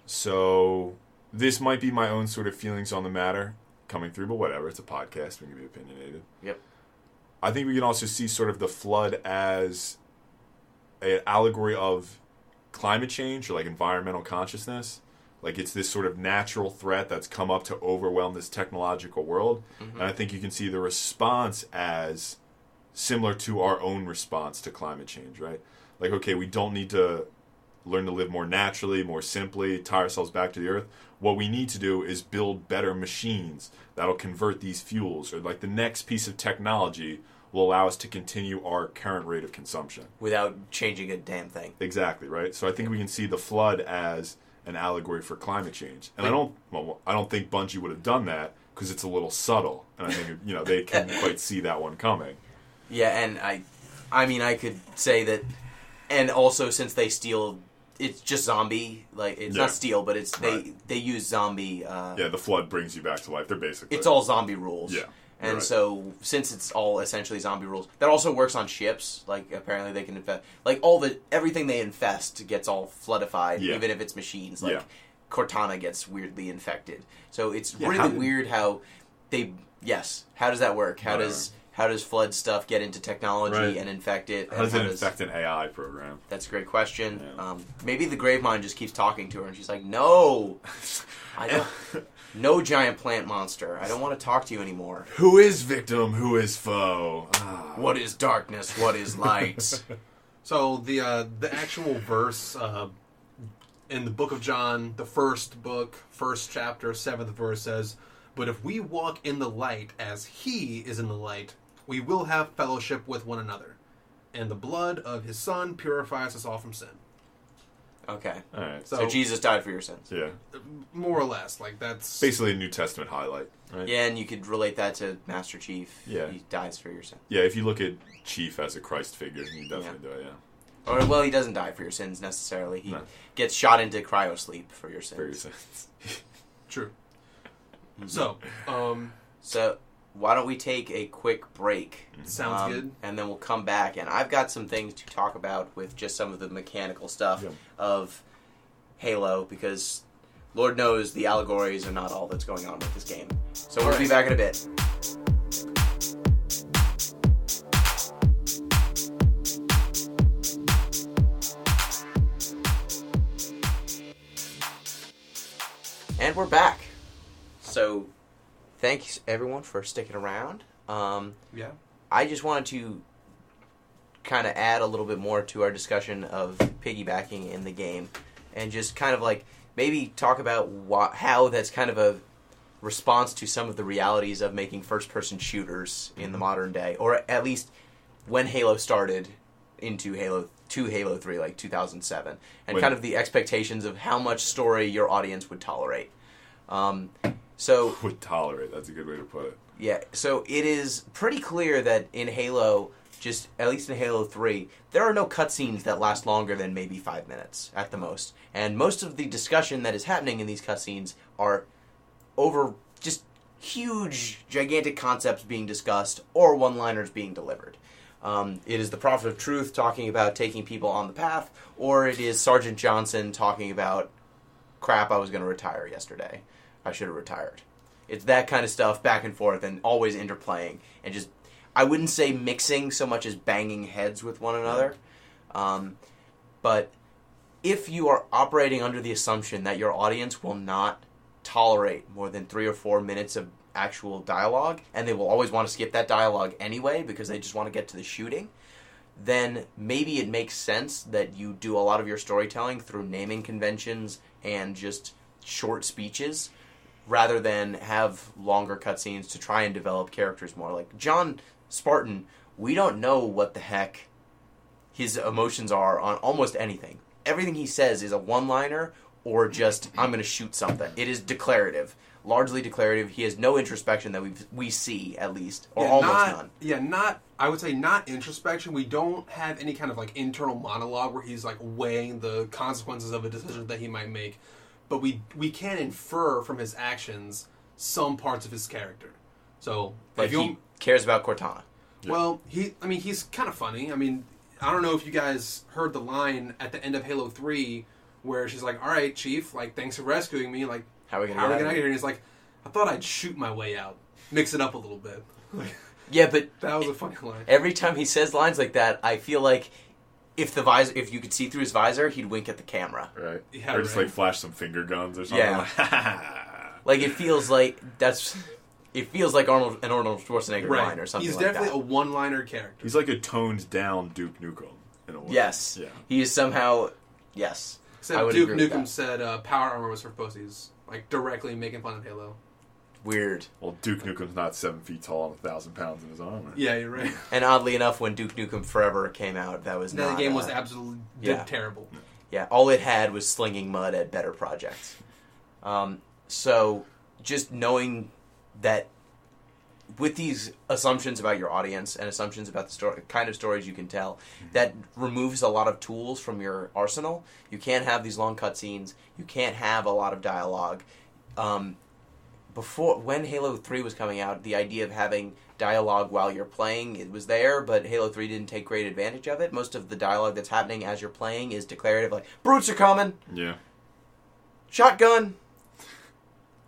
So, this might be my own sort of feelings on the matter. coming through, but whatever. It's a podcast. We can be opinionated. Yep. I think we can also see sort of the flood as an allegory of climate change or like environmental consciousness. Like it's this sort of natural threat that's come up to overwhelm this technological world. Mm-hmm. And I think you can see the response as similar to our own response to climate change, right? Like, okay, we don't need to learn to live more naturally, more simply, tie ourselves back to the earth. What we need to do is build better machines that'll convert these fuels, or like the next piece of technology will allow us to continue our current rate of consumption. Without changing a damn thing. Exactly, right? So I think we can see the flood as an allegory for climate change. And I don't think Bungie would have done that because it's a little subtle. And I think, they can quite see that one coming. Yeah, and I mean, I could say that, and also since they steal, it's just zombie, like, it's not steal, but it's, they use zombie. The flood brings you back to life. They're basically. It's all zombie rules. Yeah. And so, since it's all essentially zombie rules, that also works on ships. Like, apparently they can infest... Like, everything they infest gets all floodified, even if it's machines. Like, Cortana gets weirdly infected. So, it's really weird how they... Yes. How does that work? How does flood stuff get into technology and infect it? How does it infect an AI program? That's a great question. Yeah. Maybe the Gravemind just keeps talking to her, and she's like, no! I don't... No giant plant monster. I don't want to talk to you anymore. Who is victim? Who is foe? What is darkness? What is light? So the actual verse in the book of John, the first book, first chapter, 7th verse says, "But if we walk in the light as he is in the light, we will have fellowship with one another. And the blood of his son purifies us all from sin." Okay. All right. So Jesus died for your sins. Yeah. More or less. Like, that's... basically a New Testament highlight, right? Yeah, and you could relate that to Master Chief. Yeah. He dies for your sins. Yeah, if you look at Chief as a Christ figure, you definitely do it, yeah. Or, well, he doesn't die for your sins, necessarily. He gets shot into cryosleep for your sins. For your sins. True. Mm-hmm. So, why don't we take a quick break? Sounds good. And then we'll come back. And I've got some things to talk about with just some of the mechanical stuff of Halo, because Lord knows the allegories are not all that's going on with this game. So we'll be back in a bit. And we're back. So... thanks, everyone, for sticking around. I just wanted to kind of add a little bit more to our discussion of piggybacking in the game, and just kind of like maybe talk about how that's kind of a response to some of the realities of making first-person shooters in the modern day, or at least when Halo started into Halo 3, like 2007, and kind of the expectations of how much story your audience would tolerate. So would tolerate. That's a good way to put it. Yeah. So it is pretty clear that in Halo, at least in Halo 3, there are no cutscenes that last longer than maybe 5 minutes at the most. And most of the discussion that is happening in these cutscenes are over just huge, gigantic concepts being discussed or one-liners being delivered. It is the Prophet of Truth talking about taking people on the path, or it is Sergeant Johnson talking about, crap, I was going to retire yesterday. I should have retired. It's that kind of stuff back and forth and always interplaying. And just, I wouldn't say mixing so much as banging heads with one another. But if you are operating under the assumption that your audience will not tolerate more than 3 or 4 minutes of actual dialogue, and they will always want to skip that dialogue anyway because they just want to get to the shooting, then maybe it makes sense that you do a lot of your storytelling through naming conventions and just short speeches, rather than have longer cutscenes to try and develop characters more. Like John Spartan, we don't know what the heck his emotions are on almost anything. Everything he says is a one-liner or just, I'm going to shoot something. It is declarative. Largely declarative. He has no introspection that we see, at least. Or almost none. Yeah, I would say not introspection. We don't have any kind of like internal monologue where he's like weighing the consequences of a decision that he might make. But we can infer from his actions some parts of his character. So, like he cares about Cortana. Well, he's kind of funny. I mean, I don't know if you guys heard the line at the end of Halo 3 where she's like, "All right, Chief, like, thanks for rescuing me. Like, how are we gonna get out of here?" And he's like, I thought I'd shoot my way out. Mix it up a little bit. Like, Yeah, but that was a funny line. every time he says lines like that, I feel like if you could see through his visor, he'd wink at the camera. Right. Yeah, or just right. like flash some finger guns or something. Yeah. Like it feels like Arnold Schwarzenegger line or something He's like that. definitely a one-liner character. He's like a toned down Duke Nukem in a way. Yes. Yeah. He is somehow yes. I Except would Duke agree with Nukem that. said power armor was for pussies. Like, directly making fun of Halo. Weird. Well, Duke Nukem's not 7 feet tall and 1,000 pounds in his armor. Yeah, you're right. And oddly enough, when Duke Nukem Forever came out, that was No, not the game was absolutely terrible. Yeah, all it had was slinging mud at better projects. So just knowing that with these assumptions about your audience and assumptions about the story, kind of stories you can tell, that removes a lot of tools from your arsenal. You can't have these long cutscenes. You can't have a lot of dialogue. When Halo 3 was coming out, the idea of having dialogue while you're playing, it was there, but Halo 3 didn't take great advantage of it. Most of the dialogue that's happening as you're playing is declarative, like, brutes are coming! Yeah. Shotgun!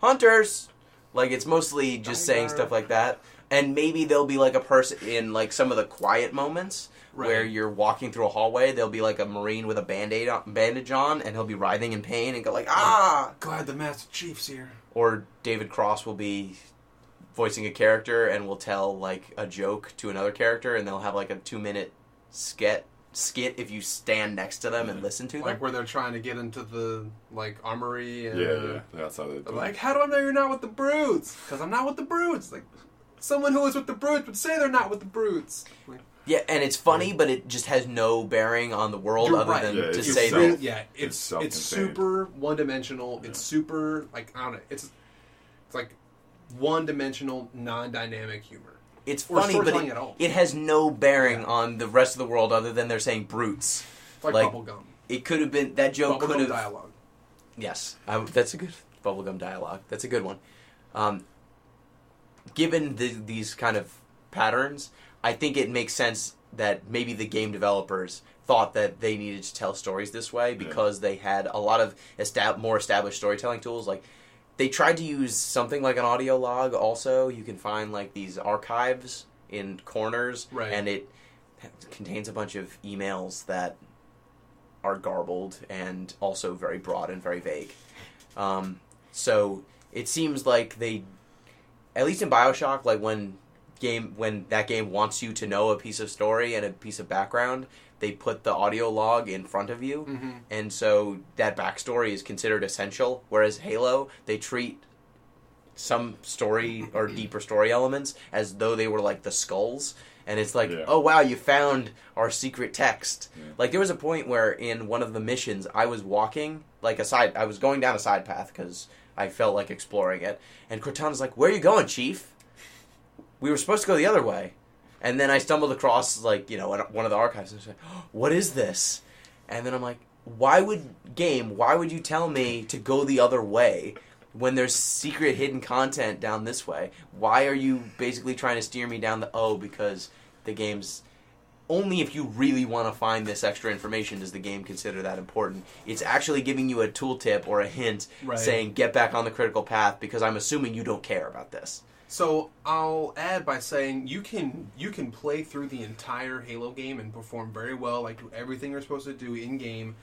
Hunters! Like, it's mostly just saying Tiger. stuff like that. And maybe there'll be, like, a person in, like, some of the quiet moments Right. where you're walking through a hallway, there'll be, like, a Marine with a bandage on, and he'll be writhing in pain and go, like, ah! Glad the Master Chief's here. Or David Cross will be voicing a character and will tell, like, a joke to another character, and they'll have, like, a 2-minute skit if you stand next to them and listen to them. Like, where they're trying to get into the, like, armory. And Yeah. That's how they do they're it. like, how do I know you're not with the brutes? Because I'm not with the brutes. Like, someone who is with the brutes would say they're not with the brutes. Like, Yeah, and it's funny, but it just has no bearing on the world You're other right. than Yeah, to it's say really- that. Yeah, It's it's self-contained. super one-dimensional. Yeah. It's super, like, I don't know. It's like one-dimensional, non-dynamic humor. It's Or funny, but storytelling at all. it has no bearing Yeah. on the rest of the world other than they're saying brutes. It's like, Like, bubblegum. It could have been, that joke could Bubblegum have... dialogue. Yes, that's a good bubblegum dialogue. That's a good one. Given these kind of patterns, I think it makes sense that maybe the game developers thought that they needed to tell stories this way because they had a lot of more established storytelling tools. Like, they tried to use something like an audio log also. You can find, like, these archives in corners, Right. and it contains a bunch of emails that are garbled and also very broad and very vague. So it seems like they, at least in BioShock, like when that game wants you to know a piece of story and a piece of background, they put the audio log in front of you, and so that backstory is considered essential. Whereas Halo, they treat some story or deeper story elements as though they were like the skulls. And it's like, oh wow, you found our secret text. Yeah. Like, there was a point where in one of the missions, I was walking, like, I was going down a side path because I felt like exploring it. And Cortana's like, where are you going, Chief? We were supposed to go the other way. And then I stumbled across, like, you know, one of the archives and I was like, oh, what is this? And then I'm like, why would you tell me to go the other way when there's secret hidden content down this way? Why are you basically trying to steer me down because the game's... Only if you really want to find this extra information does the game consider that important. It's actually giving you a tooltip or a hint saying, get back on the critical path, because I'm assuming you don't care about this. So I'll add by saying you can play through the entire Halo game and perform very well, like do everything you're supposed to do in game,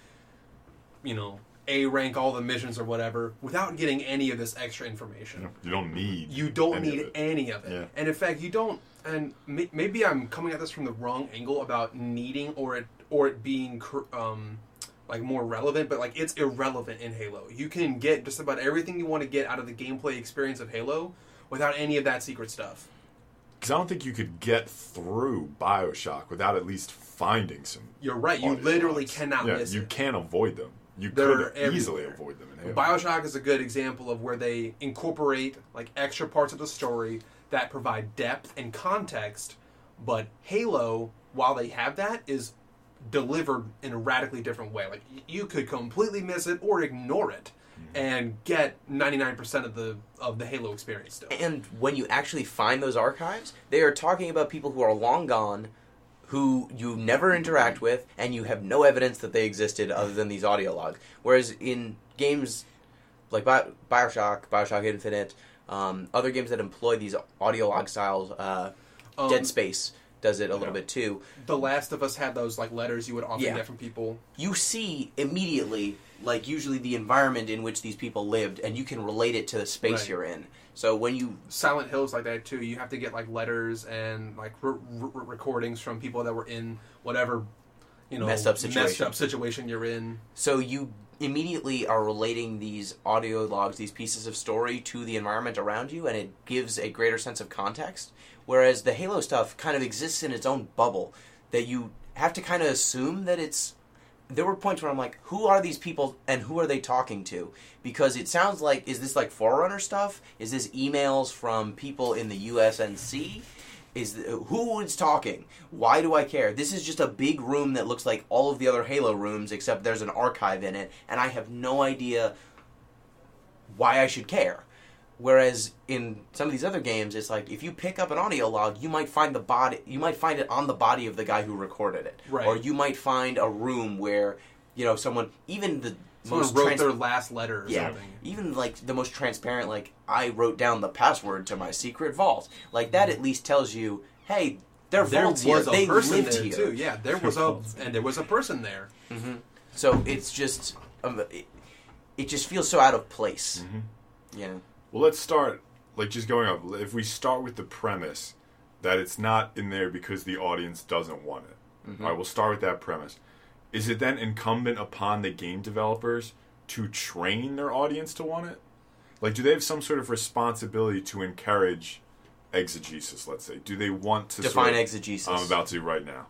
you know, A rank all the missions or whatever, without getting any of this extra information. You don't need. You don't any need of it. any of it. Yeah. And in fact, you don't. And maybe I'm coming at this from the wrong angle about needing or it being like more relevant, but like it's irrelevant in Halo. You can get just about everything you want to get out of the gameplay experience of Halo without any of that secret stuff. Because I don't think you could get through BioShock without at least finding some. You're right. You audio literally logs. cannot miss you it. can't avoid them. You They're could easily everywhere. avoid them in Halo. BioShock is a good example of where they incorporate like extra parts of the story that provide depth and context, but Halo, while they have that, is delivered in a radically different way. Like, you could completely miss it or ignore it and get 99% of the Halo experience still. And when you actually find those archives, they are talking about people who are long gone, who you never interact with, and you have no evidence that they existed other than these audio logs. Whereas in games like Bioshock, Bioshock Infinite, Other games that employ these audio log styles, Dead Space does it a little bit too. The Last of Us had those like letters you would often get from people. You see immediately, like usually the environment in which these people lived, and you can relate it to the space you're in. So when you Silent Hill's like that too. You have to get like letters and like recordings from people that were in whatever messed up situation you're in. So you immediately are relating these audio logs, these pieces of story, to the environment around you, and it gives a greater sense of context. Whereas the Halo stuff kind of exists in its own bubble, that you have to kind of assume that it's... There were points where I'm like, who are these people and who are they talking to? Because it sounds like, is this like Forerunner stuff? Is this emails from people in the USNC? Who is talking? Why do I care? This is just a big room that looks like all of the other Halo rooms, except there's an archive in it, and I have no idea why I should care. Whereas in some of these other games, it's like if you pick up an audio log, you might find it on the body of the guy who recorded it, or you might find a room where someone wrote their last letter or something. Even like the most transparent, like I wrote down the password to my secret vault, like that at least tells you, hey, there was a person there too. Yeah, there was a person there. Mm-hmm. So it's just it just feels so out of place. Mm-hmm. Yeah. Well, let's start, just going up. If we start with the premise that it's not in there because the audience doesn't want it. Mm-hmm. All right, we'll start with that premise. Is it then incumbent upon the game developers to train their audience to want it? Like, do they have some sort of responsibility to encourage exegesis, let's say? Do they want to... Define exegesis. I'm about to right now.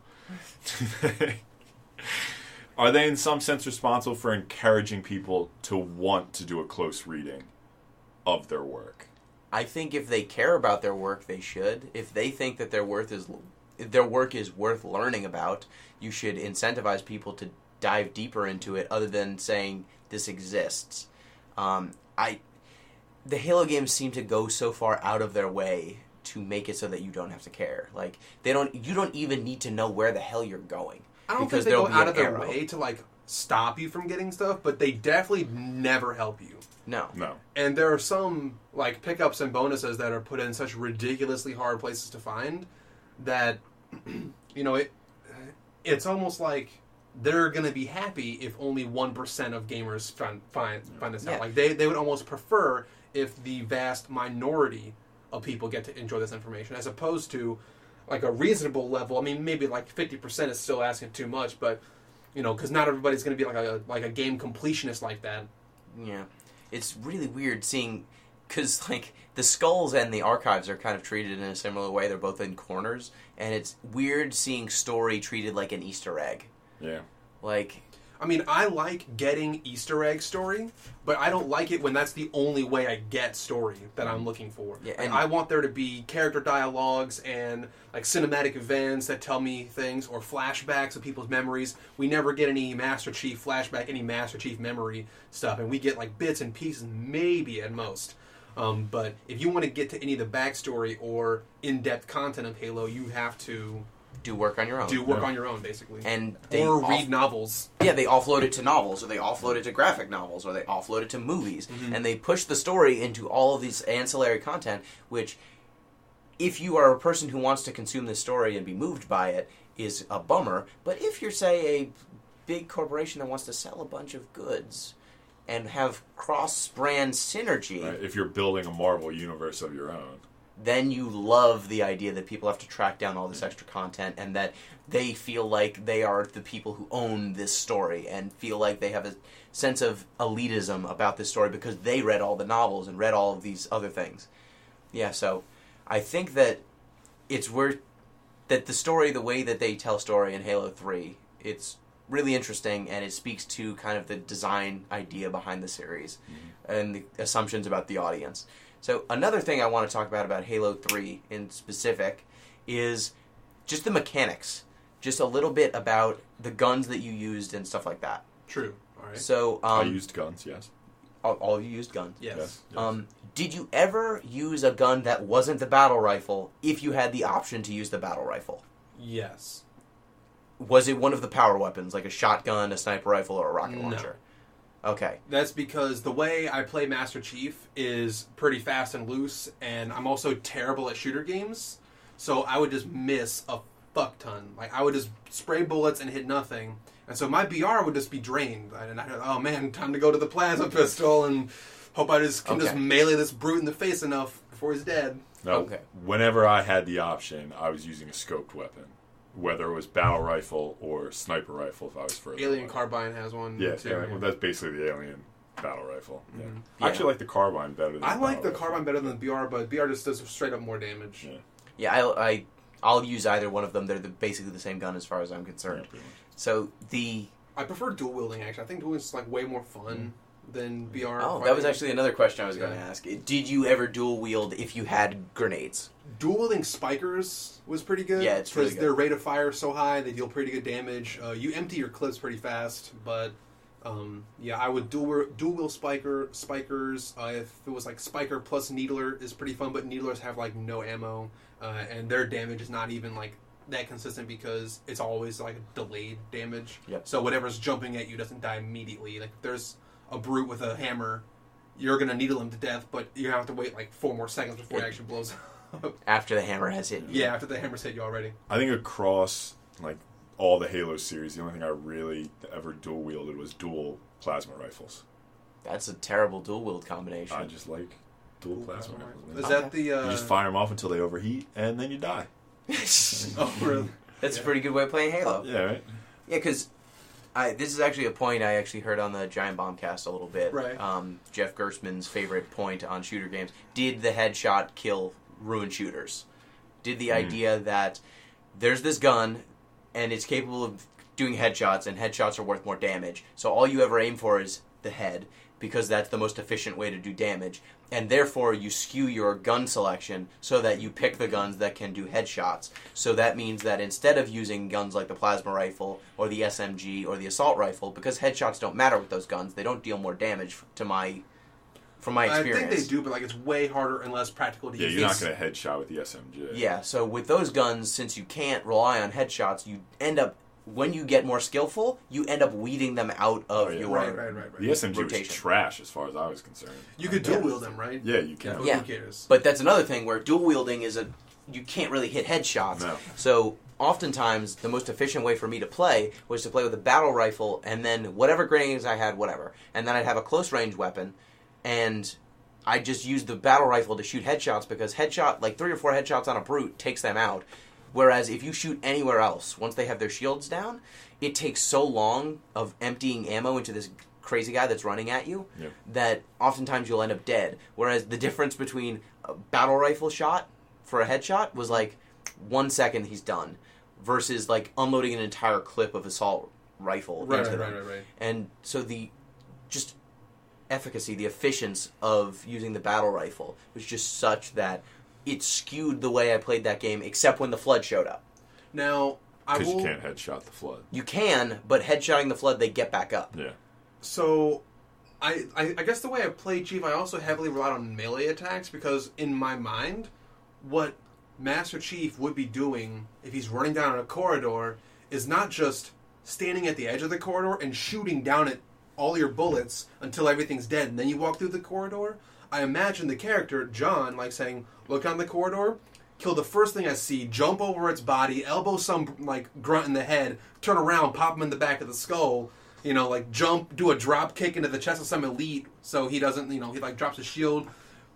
Are they in some sense responsible for encouraging people to want to do a close reading of their work? I think if they care about their work, they should. If they think that their work is worth learning about, you should incentivize people to dive deeper into it, other than saying this exists. The Halo games seem to go so far out of their way to make it so that you don't have to care. Like you don't even need to know where the hell you're going. I don't think they go out of their way to stop you from getting stuff, but they definitely never help you. No. And there are some pickups and bonuses that are put in such ridiculously hard places to find that it's almost like they're going to be happy if only 1% of gamers find this out. Like they would almost prefer if the vast minority of people get to enjoy this information, as opposed to a reasonable level. I mean, maybe 50% is still asking too much, but because not everybody's going to be like a game completionist like that. Yeah. It's really weird seeing, because the skulls and the archives are kind of treated in a similar way. They're both in corners, and it's weird seeing story treated like an Easter egg. Yeah. I mean, I like getting Easter egg story, but I don't like it when that's the only way I get story that I'm looking for. Yeah, and I want there to be character dialogues and cinematic events that tell me things, or flashbacks of people's memories. We never get any Master Chief flashback, any Master Chief memory stuff, and we get bits and pieces, maybe at most. But if you want to get to any of the backstory or in-depth content of Halo, you have to do work on your own. On your own, basically. And read novels. Yeah, they offload it to novels, or they offload it to graphic novels, or they offload it to movies. Mm-hmm. And they push the story into all of these ancillary content, which, if you are a person who wants to consume this story and be moved by it, is a bummer. But if you're, say, a big corporation that wants to sell a bunch of goods and have cross-brand synergy... Right, if you're building a Marvel universe of your own... then you love the idea that people have to track down all this extra content, and that they feel like they are the people who own this story, and feel like they have a sense of elitism about this story because they read all the novels and read all of these other things. Yeah, so I think that it's worth... that the story, the way that they tell story in Halo 3, it's really interesting, and it speaks to kind of the design idea behind the series, and the assumptions about the audience. So another thing I want to talk about Halo 3 in specific is just the mechanics. Just a little bit about the guns that you used and stuff like that. True. All right. So I used guns, yes. All of you used guns? Yes. Did you ever use a gun that wasn't the battle rifle if you had the option to use the battle rifle? Yes. Was it one of the power weapons, like a shotgun, a sniper rifle, or a rocket launcher? Okay. That's because the way I play Master Chief is pretty fast and loose, and I'm also terrible at shooter games, so I would just miss a fuck ton. Like, I would just spray bullets and hit nothing, and so my BR would just be drained. And oh man, time to go to the plasma pistol and hope I just can just melee this brute in the face enough before he's dead. No, whenever I had the option, I was using a scoped weapon. Whether it was battle rifle or sniper rifle, if I was further Alien away. Carbine has one. Yeah, too. well, that's basically the alien battle rifle. Mm-hmm. Yeah. I actually like the carbine better than I like the rifle. carbine better than the BR, but BR just does straight up more damage. Yeah, I'll use either one of them. They're basically the same gun as far as I'm concerned. Yeah, So I prefer dual wielding, actually. I think dual wielding is like way more fun than BR. Oh, that was actually another question I was going to ask. Did you ever dual wield if you had grenades? Dual wielding spikers was pretty good. Yeah, it's really because good. their rate of fire is so high, they deal pretty good damage. You empty your clips pretty fast, but I would dual wield spikers. If it was like spiker plus needler is pretty fun, but needlers have like no ammo, and their damage is not even like that consistent because it's always like delayed damage. Yep. So whatever's jumping at you doesn't die immediately. Like if there's a brute with a hammer, you're gonna needle him to death, but you have to wait like 4 more seconds before he actually blows up. After the hammer has hit you. Yeah, after the hammer's hit you already. I think across like all the Halo series, the only thing I really ever dual wielded was dual plasma rifles. That's a terrible dual wield combination. I just like dual plasma rifles. Is that the? You just fire them off until they overheat, and then you die. Oh, really? That's a pretty good way of playing Halo. Yeah, right. Yeah, because this is actually a point I actually heard on the Giant Bombcast a little bit. Right. Jeff Gerstmann's favorite point on shooter games. Did the headshot kill ruin shooters? Did the idea that there's this gun, and it's capable of doing headshots, and headshots are worth more damage, so all you ever aim for is the head, because that's the most efficient way to do damage, and therefore you skew your gun selection so that you pick the guns that can do headshots. So that means that instead of using guns like the plasma rifle or the SMG or the assault rifle, because headshots don't matter with those guns, they don't deal more damage from my experience. I think they do, but like it's way harder and less practical to use. Yeah, you're not going to headshot with the SMG. Yeah, so with those guns, since you can't rely on headshots, you end up, when you get more skillful, you end up weeding them out of your Right. The SMG rotation. was trash as far as I was concerned. You could dual wield them, right? Yeah, you can. Yeah. Who cares? But that's another thing where dual wielding is you can't really hit headshots. No. So oftentimes the most efficient way for me to play was to play with a battle rifle and then whatever grenades I had, whatever. And then I'd have a close range weapon and I just used the battle rifle to shoot headshots because like 3 or 4 headshots on a brute takes them out. Whereas if you shoot anywhere else, once they have their shields down, it takes so long of emptying ammo into this crazy guy that's running at you that oftentimes you'll end up dead. Whereas the difference between a battle rifle shot for a headshot was like 1 second he's done versus like unloading an entire clip of assault rifle into them. Right. And so the just efficacy, the efficiency of using the battle rifle was just such that it skewed the way I played that game, except when the Flood showed up. Now, Because you can't headshot the Flood. You can, but headshotting the Flood, they get back up. Yeah. So, I guess the way I play Chief, I also heavily relied on melee attacks because in my mind, what Master Chief would be doing if he's running down a corridor is not just standing at the edge of the corridor and shooting down at all your bullets until everything's dead, and then you walk through the corridor. I imagine the character, John, like saying, look on the corridor, kill the first thing I see, jump over its body, elbow some like grunt in the head, turn around, pop him in the back of the skull, like jump, do a drop kick into the chest of some elite so he doesn't, he like drops his shield,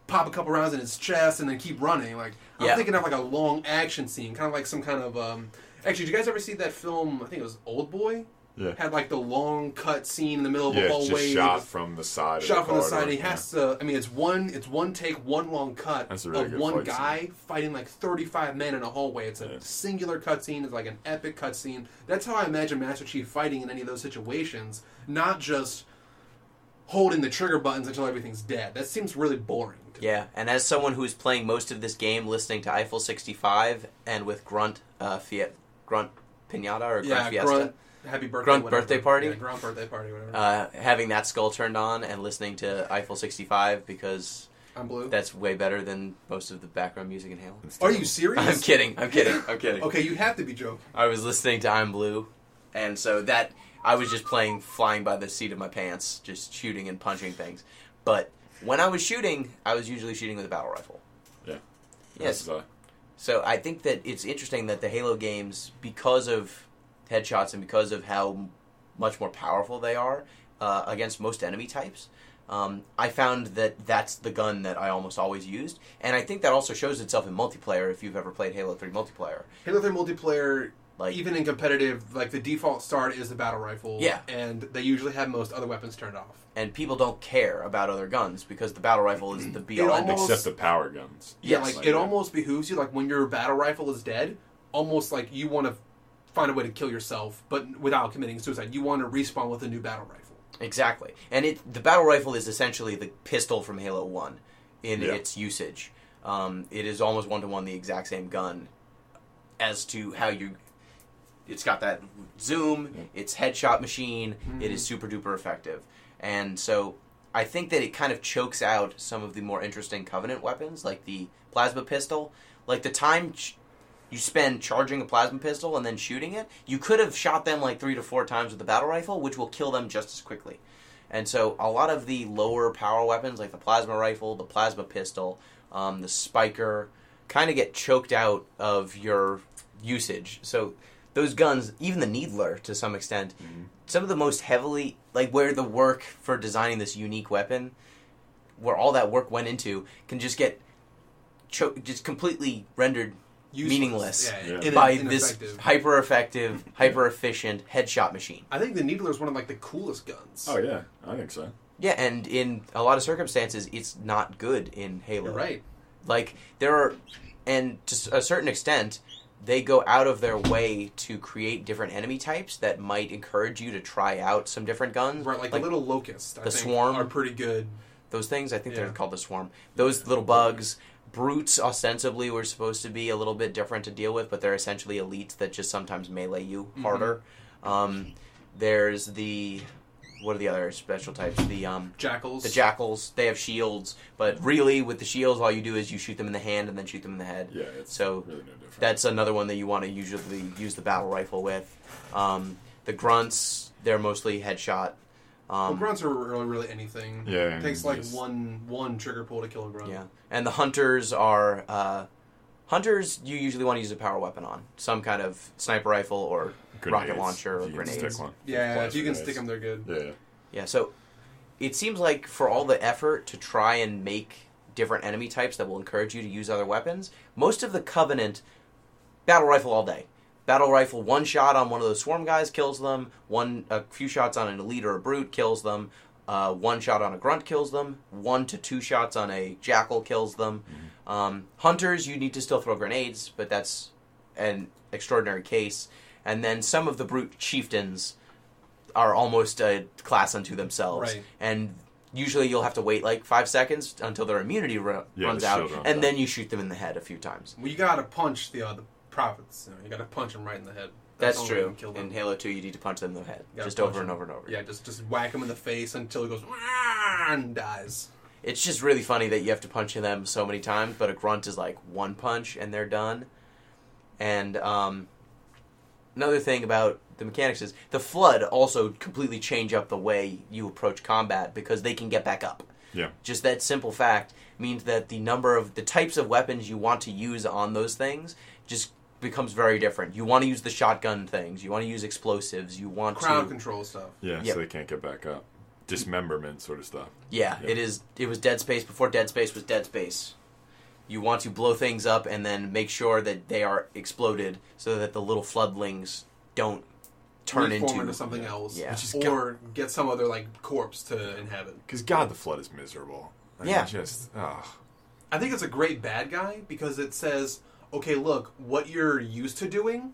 pop a couple rounds in his chest, and then keep running. Like, I'm thinking of like a long action scene, kind of like some kind of, actually, did you guys ever see that film, I think it was Old Boy? Yeah. Had like the long cut scene in the middle of a hallway. Just shot from the side. Shot from the corridor. side. He has to. I mean, it's one take, one long cut That's a really of good one fight guy scene. fighting like 35 men in a hallway. It's a singular cut scene. It's like an epic cut scene. That's how I imagine Master Chief fighting in any of those situations. Not just holding the trigger buttons until everything's dead. That seems really boring. Yeah, and as someone who's playing most of this game, listening to Eiffel 65 and with Grunt Pinata or Grunt Fiesta. Grunt. Happy birthday, Grunt whatever. birthday party? Yeah, Grunt birthday party, whatever. Having that skull turned on and listening to Eiffel 65 because I'm blue. that's way better than most of the background music in Halo. Are you serious? I'm kidding. Okay, you have to be joking. I was listening to I'm Blue And so that, I was just playing flying by the seat of my pants, just shooting and punching things. But when I was shooting, I was usually shooting with a battle rifle. Yeah. Yes. So I think that it's interesting that the Halo games, because of headshots and because of how much more powerful they are against most enemy types, I found that that's the gun that I almost always used. And I think that also shows itself in multiplayer if you've ever played Halo 3 multiplayer. Halo 3 multiplayer, Like, even in competitive, like the default start is the battle rifle. Yeah. And they usually have most other weapons turned off. and people don't care about other guns because the battle rifle is the be-all end. almost- Except the power guns. Yeah, Yes. like it almost behooves you, like when your battle rifle is dead, almost like you want to find a way to kill yourself, but without committing suicide. You want to respawn with a new battle rifle. Exactly. And the battle rifle is essentially the pistol from Halo 1 in its usage. It is almost one-to-one the exact same gun as to how you... It's got that zoom, it's headshot machine, it is super-duper effective. And so I think that it kind of chokes out some of the more interesting Covenant weapons, like the plasma pistol. Like the time you spend charging a plasma pistol and then shooting it, you could have shot them like 3 to 4 times with the battle rifle, which will kill them just as quickly. And so a lot of the lower power weapons, like the plasma rifle, the plasma pistol, the spiker, kind of get choked out of your usage. So those guns, even the Needler to some extent, some of the most heavily, like where the work for designing this unique weapon, where all that work went into, can just get just completely rendered Useless. meaningless Yeah. by this hyper-effective, hyper-efficient headshot machine. I think the Needler is one of like the coolest guns. Oh yeah, I think so. Yeah, and in a lot of circumstances, it's not good in Halo. You're right. Like, there are, and to a certain extent, they go out of their way to create different enemy types that might encourage you to try out some different guns. Right, like the little locusts. I the think, swarm are pretty good. Those things, I think they're Yeah. called the swarm. Those little bugs, brutes ostensibly were supposed to be a little bit different to deal with, but they're essentially elites that just sometimes melee you harder. There's the... What are the other special types? Jackals. The jackals, they have shields, but really with the shields, all you do is you shoot them in the hand and then shoot them in the head. Yeah, it's so really no different. that's another one that you want to usually use the battle rifle with. The grunts, they're mostly headshot. Well, grunts are really anything. Yeah, It takes like just- one trigger pull to kill a grunt. Yeah, and the hunters are hunters. You usually want to use a power weapon on some kind of sniper rifle or Grenades, rocket launcher or if you can grenades. stick one. Yeah, if you can Grenades. stick them, they're good. Yeah. Yeah, so it seems like for all the effort to try and make different enemy types that will encourage you to use other weapons, most of the Covenant, battle rifle all day. Battle rifle, one shot on one of those swarm guys kills them, a few shots on an elite or a brute kills them, one shot on a grunt kills them, 1 to 2 shots on a jackal kills them. Hunters, you need to still throw grenades, but that's an extraordinary case. And then some of the brute chieftains are almost a class unto themselves. Right. And usually you'll have to wait like 5 seconds until their immunity runs the out, shield runs and out. then you shoot them in the head a few times. Well, you gotta punch the prophets. You gotta punch them right in the head. That's the only way true. to kill them. In Halo 2, you need to punch them in the head. You gotta Just punch over and them. over and over. Yeah, just whack him in the face until he goes "Wah!" and dies. It's just really funny that you have to punch them so many times, but a grunt is like one punch and they're done. And another thing about the mechanics is the Flood also completely change up the way you approach combat because they can get back up. Yeah. Just that simple fact means that the types of weapons you want to use on those things just becomes very different. You want to use the shotgun things. You want to use explosives. You want Crowd control stuff. Yeah, Yep. so they can't get back up. Dismemberment sort of stuff. Yeah, Yeah. it was Dead Space before Dead Space was Dead Space. You want to blow things up and then make sure that they are exploded so that the little floodlings don't turn Reform into something else. Yeah. Which is Or get some other like corpse to inhabit. Because God, the Flood is miserable. I mean, Yeah. Just, I think it's a great bad guy because it says, okay, look, what you're used to doing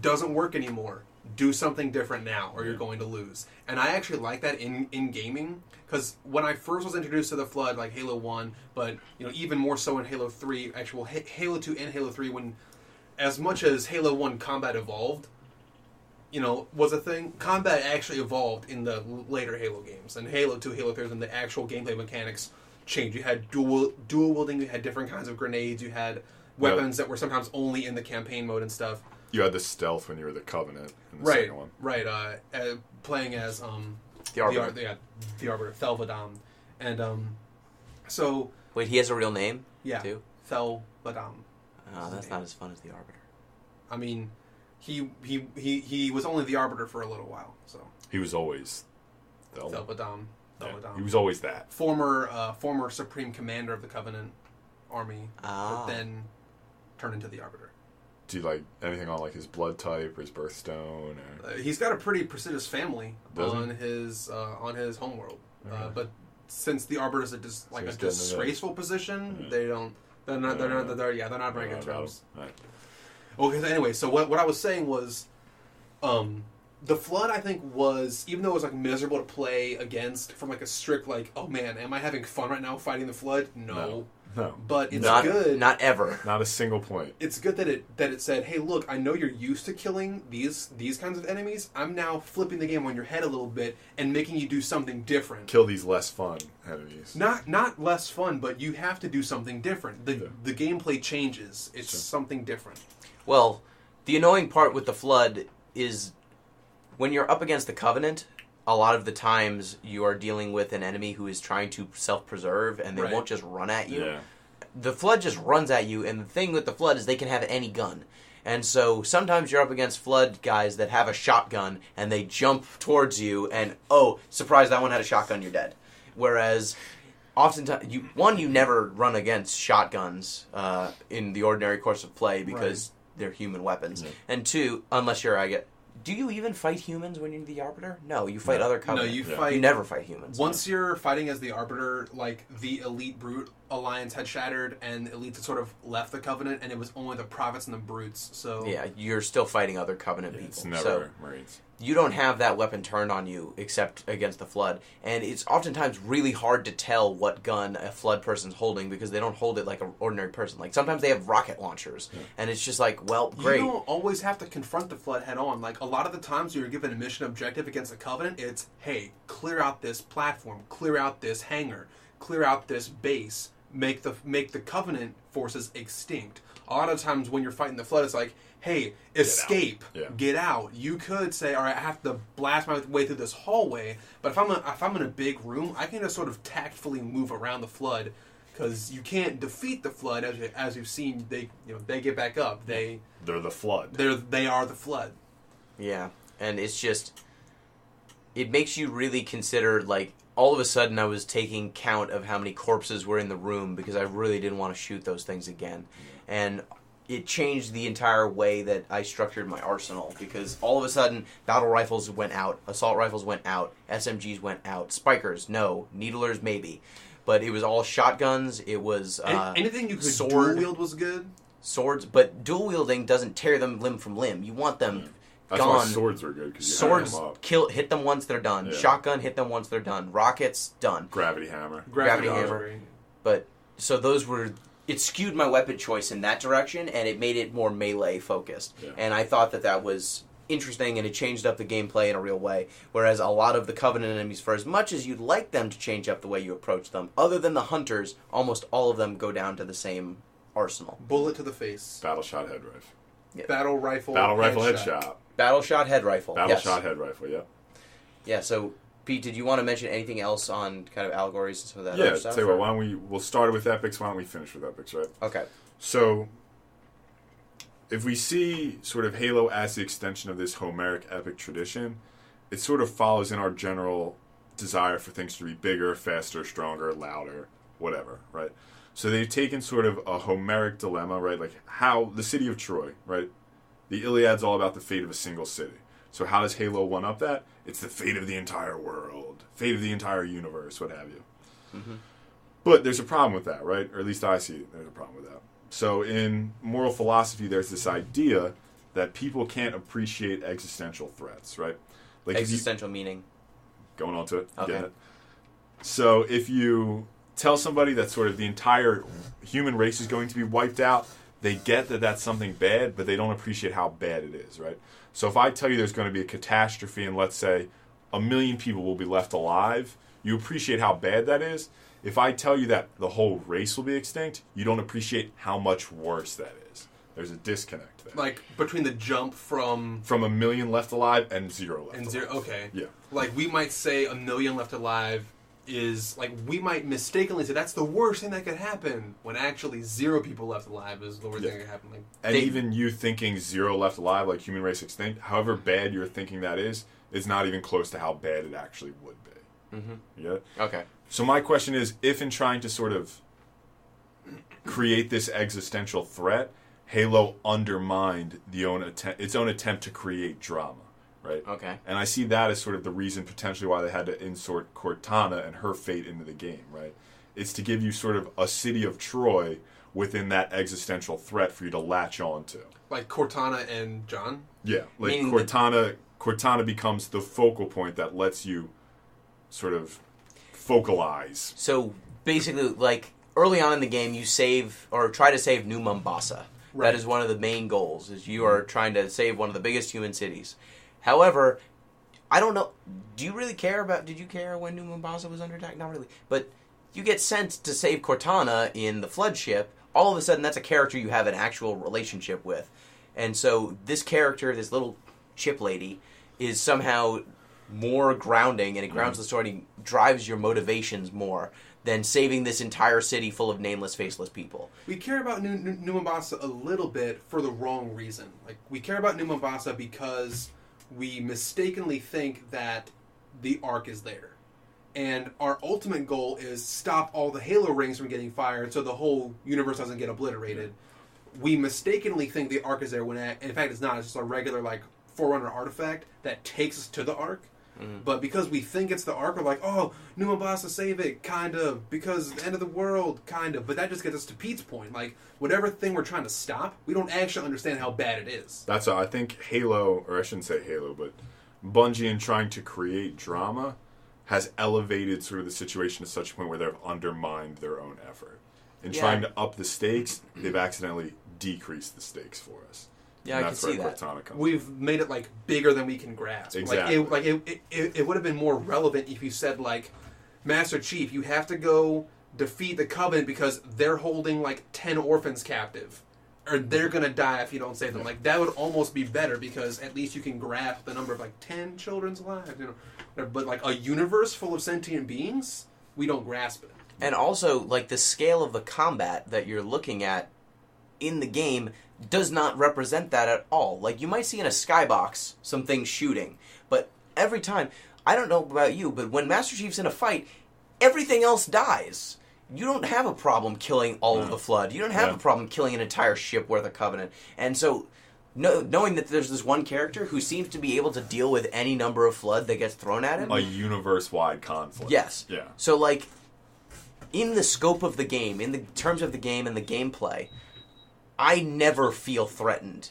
doesn't work anymore. Do something different now or you're going to lose. And I actually like that in gaming because when I first was introduced to the Flood, like Halo 1, but even more so in Halo 3, actual Halo 2 and Halo 3, when as much as Halo 1 combat evolved, was a thing, combat actually evolved in the later Halo games. And Halo 2, Halo 3, and the actual gameplay mechanics changed. You had dual wielding, you had different kinds of grenades, you had weapons that were sometimes only in the campaign mode and stuff. You had the stealth when you were the Covenant in the Right, second one. right. Playing as The Arbiter. the Arbiter, Thelvadam, and so Wait, he has a real name? yeah, Too? Thelvadam. Oh, that's not as fun as the Arbiter. I mean, he was only the Arbiter for a little while, so He was always Thelvadam. Yeah, he was always that. Former Supreme Commander of the Covenant Army, Ah. but then turned into the Arbiter. Do you like anything on like his blood type or his birthstone? Or... He's got a pretty prestigious family Does he? on his homeworld, Okay. but since the Arbiter is a he's a getting disgraceful position, Yeah. they don't. They're not very good About terms. him. Right. Okay. So anyway, so what I was saying was, the Flood I think was, even though it was like miserable to play against from like a strict like, oh man, am I having fun right now fighting the Flood? No. But it's good. Not ever. Not a single point. It's good that it said, hey, look, I know you're used to killing these kinds of enemies. I'm now flipping the game on your head a little bit and making you do something different. Kill these less fun enemies. Not less fun, but you have to do something different. The gameplay changes. It's something different. Well, the annoying part with the Flood is when you're up against the Covenant, a lot of the times you are dealing with an enemy who is trying to self-preserve, and they Right. won't just run at you. Yeah. The Flood just runs at you, and the thing with the Flood is they can have any gun. And so sometimes you're up against Flood guys that have a shotgun, and they jump towards you, and, oh, surprise, that one had a shotgun, you're dead. Whereas, oftentimes, you never run against shotguns in the ordinary course of play because they're human weapons. Yeah. And two, unless you're, do you even fight humans when you're the Arbiter? No, you fight other Covenant. No, you Yeah. fight. You never fight humans. Once you're fighting as the Arbiter, like the Elite Brute Alliance had shattered, and the Elites had sort of left the Covenant, and it was only the Prophets and the Brutes. So Yeah, you're still fighting other Covenant people. It's never So Marines. you don't have that weapon turned on you except against the Flood. And it's oftentimes really hard to tell what gun a Flood person's holding because they don't hold it like an ordinary person. Like, sometimes they have rocket launchers. Yeah. And it's just like, well, great. You don't always have to confront the Flood head on. Like, a lot of the times you're given a mission objective against the Covenant, it's, hey, clear out this platform, clear out this hangar, clear out this base, make the Covenant forces extinct. A lot of times when you're fighting the Flood, it's like, hey, escape, get out. You could say, all right, I have to blast my way through this hallway, but if I'm in a big room, I can just sort of tactfully move around the Flood, because you can't defeat the Flood, as you've seen. They get back up. They're the Flood. They are the Flood. Yeah, and it's just, it makes you really consider, like, all of a sudden I was taking count of how many corpses were in the room because I really didn't want to shoot those things again. And it changed the entire way that I structured my arsenal because all of a sudden battle rifles went out, assault rifles went out, SMGs went out, spikers, no, needlers, maybe. But it was all shotguns, it was anything you could sword, dual wield was good. Swords, but dual wielding doesn't tear them limb from limb. You want them That's gone. why swords are good. Swords them up. hit them once they're done. Yeah. Shotgun, hit them once they're done. Rockets, done. Gravity hammer. Gravity hammer. But so those were. It skewed my weapon choice in that direction, and it made it more melee focused. Yeah. And I thought that was interesting, and it changed up the gameplay in a real way. Whereas a lot of the Covenant enemies, for as much as you'd like them to change up the way you approach them, other than the hunters, almost all of them go down to the same arsenal. Bullet to the face. Battle shot head rifle. Yeah. Battle rifle headshot. Battle shot head rifle. Battle yes. shot head rifle, yeah. Yeah, so Pete, did you want to mention anything else on kind of allegories and some of that Yeah, other stuff? tell you what, why don't we'll start with epics, why don't we finish with epics, right? Okay. So, if we see sort of Halo as the extension of this Homeric epic tradition, it sort of follows in our general desire for things to be bigger, faster, stronger, louder, whatever, right? So they've taken sort of a Homeric dilemma, right? Like how the city of Troy, right? The Iliad's all about the fate of a single city. So how does Halo one up that? It's the fate of the entire world, fate of the entire universe, what have you. Mm-hmm. But there's a problem with that, right? Or at least I see there's a problem with that. So in moral philosophy, there's this idea that people can't appreciate existential threats, right? Like Existential meaning. Going on to it, okay. Get it. So if you tell somebody that sort of the entire human race is going to be wiped out, they get that that's something bad, but they don't appreciate how bad it is, right? So if I tell you there's going to be a catastrophe and let's say 1 million people will be left alive, you appreciate how bad that is. If I tell you that the whole race will be extinct, you don't appreciate how much worse that is. There's a disconnect there. Like between the jump from a million left alive and 0 left alive. Okay. Yeah. Like we might say a million left alive is like we might mistakenly say that's the worst thing that could happen when actually 0 people left alive is the worst thing that could happen. Like, and even you thinking 0 left alive, like human race extinct, however bad you're thinking that is not even close to how bad it actually would be. Mm-hmm. You get it? Okay. So my question is, if in trying to sort of create this existential threat, Halo undermined its own attempt to create drama, right? Okay. And I see that as sort of the reason potentially why they had to insert Cortana and her fate into the game, right? It's to give you sort of a city of Troy within that existential threat for you to latch on to. Like Cortana and John? Yeah, like Meaning Cortana becomes the focal point that lets you sort of focalize. So basically, like early on in the game, you save or try to save New Mombasa. Right. That is one of the main goals. Is you are trying to save one of the biggest human cities. However, I don't know. Do you really care about? Did you care when New Mombasa was under attack? Not really. But you get sent to save Cortana in the flood ship. All of a sudden, that's a character you have an actual relationship with, and so this character, this little chip lady, is somehow more grounding, and it grounds the story and drives your motivations more than saving this entire city full of nameless, faceless people. We care about New Mombasa a little bit for the wrong reason. Like, we care about New Mombasa because we mistakenly think that the Ark is there. And our ultimate goal is stop all the Halo rings from getting fired so the whole universe doesn't get obliterated. We mistakenly think the Ark is there when in fact it's not. It's just a regular, like, Forerunner artifact that takes us to the Ark. But because we think it's the Ark, we're like, oh, New Mombasa, save it, kind of, because the end of the world, kind of. But that just gets us to Pete's point. Like, whatever thing we're trying to stop, we don't actually understand how bad it is. That's I think Halo, or I shouldn't say Halo, but Bungie in trying to create drama has elevated sort of the situation to such a point where they've undermined their own effort. In trying to up the stakes, they've accidentally decreased the stakes for us. Yeah, and I can see that. Cortana comes We've made it, like, bigger than we can grasp. Exactly. It would have been more relevant if you said, like, Master Chief, you have to go defeat the Covenant because they're holding, like, 10 orphans captive. Or they're going to die if you don't save them. Like, that would almost be better because at least you can grasp the number of, like, 10 children's alive. You know? But, like, a universe full of sentient beings, we don't grasp it. And also, like, the scale of the combat that you're looking at in the game does not represent that at all. Like, you might see in a skybox some things shooting, but every time, I don't know about you, but when Master Chief's in a fight, everything else dies. You don't have a problem killing all of the Flood. You don't have a problem killing an entire ship worth of Covenant. And so, knowing that there's this one character who seems to be able to deal with any number of Flood that gets thrown at him. a universe-wide conflict. Yes. Yeah. So, like, in the scope of the game, in the terms of the game and the gameplay, I never feel threatened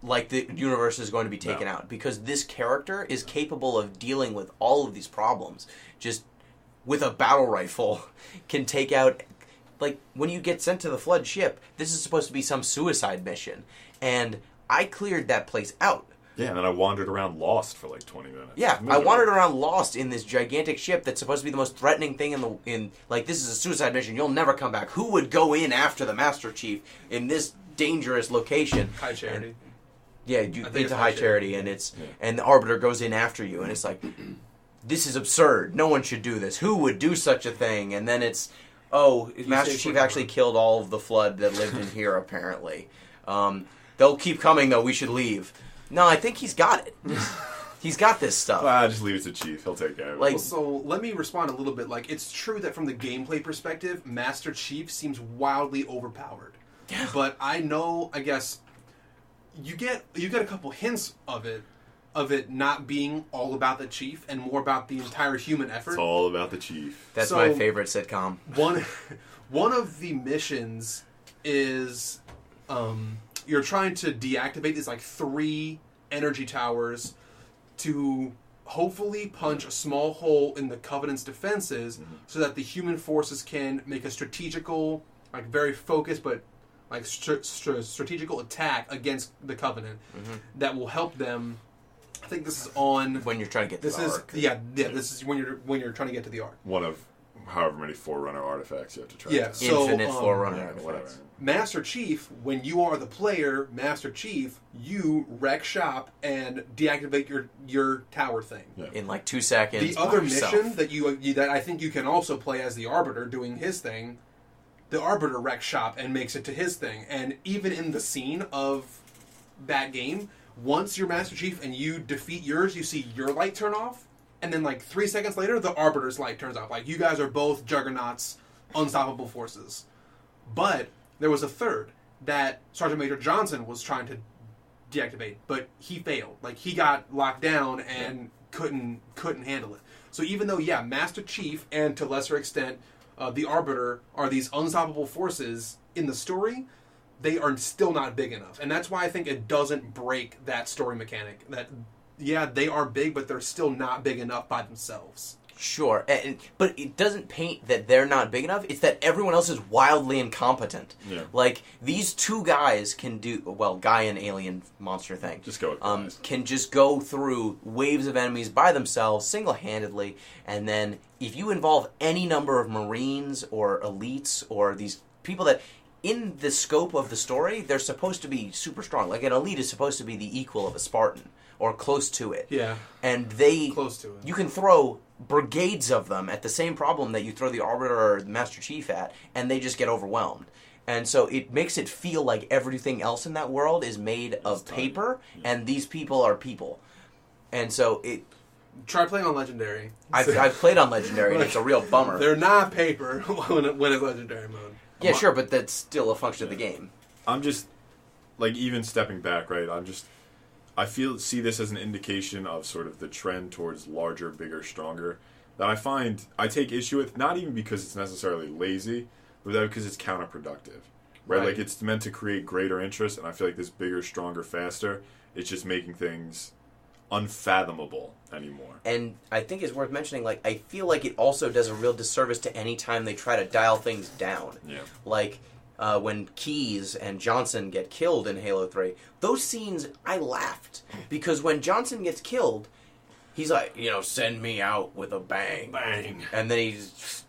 like the universe is going to be taken out because this character is capable of dealing with all of these problems just with a battle rifle can take out, like, when you get sent to the Flood ship, this is supposed to be some suicide mission, and I cleared that place out. Yeah, and then I wandered around lost for like 20 minutes. Yeah, I wandered around lost in this gigantic ship that's supposed to be the most threatening thing in like, this is a suicide mission, you'll never come back. Who would go in after the Master Chief in this dangerous location? High Charity. And, you into High Charity, and and the Arbiter goes in after you, and it's like, this is absurd. No one should do this. Who would do such a thing? And then it's, Master Chief actually killed all of the Flood that lived in here, apparently. They'll keep coming, though. We should leave. No, I think he's got it. He's got this stuff. Just leave it to Chief. He'll take care of it. Like, so let me respond a little bit. Like, it's true that from the gameplay perspective, Master Chief seems wildly overpowered. But I know, I guess, you get a couple hints of it not being all about the Chief and more about the entire human effort. It's all about the Chief. That's my favorite sitcom. One of the missions is you're trying to deactivate these, like, 3 energy towers to hopefully punch a small hole in the Covenant's defenses so that the human forces can make a strategical, like, very focused but, like, strategical attack against the Covenant that will help them. I think this is on when you're trying to get to the Ark. This is when you're trying to get to the Ark. One of however many Forerunner artifacts you have to track. Yeah, down. so, Infinite Forerunner Yeah, artifacts. whatever. Master Chief, when you are the player, Master Chief, you wreck shop and deactivate your tower thing. Yeah. In like 2 seconds. The other by yourself. mission that you that I think you can also play as the Arbiter doing his thing, the Arbiter wrecks shop and makes it to his thing. And even in the scene of that game, once you're Master Chief and you defeat yours, you see your light turn off, and then like 3 seconds later, the Arbiter's light turns off. Like, you guys are both Juggernaut's unstoppable forces. But there was a third that Sergeant Major Johnson was trying to deactivate, but he failed. Like, he got locked down and couldn't handle it. So even though, yeah, Master Chief and to lesser extent the Arbiter are these unstoppable forces in the story, they are still not big enough. And that's why I think it doesn't break that story mechanic. That, yeah, they are big, but they're still not big enough by themselves. Sure, but it doesn't paint that they're not big enough. It's that everyone else is wildly incompetent. Yeah. Like, these two guys can do, well, guy and alien monster thing. Just go with guys. Can just go through waves of enemies by themselves, single-handedly, and then if you involve any number of Marines or elites or these people that, in the scope of the story, they're supposed to be super strong. Like, an elite is supposed to be the equal of a Spartan, or close to it. Yeah. And they... Close to it. You can throw brigades of them at the same problem that you throw the Arbiter or the Master Chief at, and they just get overwhelmed. And so it makes it feel like everything else in that world is made of paper, and these people are people. And so it... Try playing on Legendary. I've played on Legendary, and it's a real bummer. They're not paper when it's Legendary mode. Yeah, sure, but that's still a function of the game. I'm just, like, even stepping back, right? I see this as an indication of sort of the trend towards larger, bigger, stronger that I take issue with, not even because it's necessarily lazy, but because it's counterproductive, right? Like, it's meant to create greater interest, and I feel like this bigger, stronger, faster, it's just making things unfathomable anymore. And I think it's worth mentioning, like, I feel like it also does a real disservice to any time they try to dial things down. Yeah. Like, when Keyes and Johnson get killed in Halo 3, those scenes, I laughed. Because when Johnson gets killed, he's like, send me out with a bang. Bang. And then he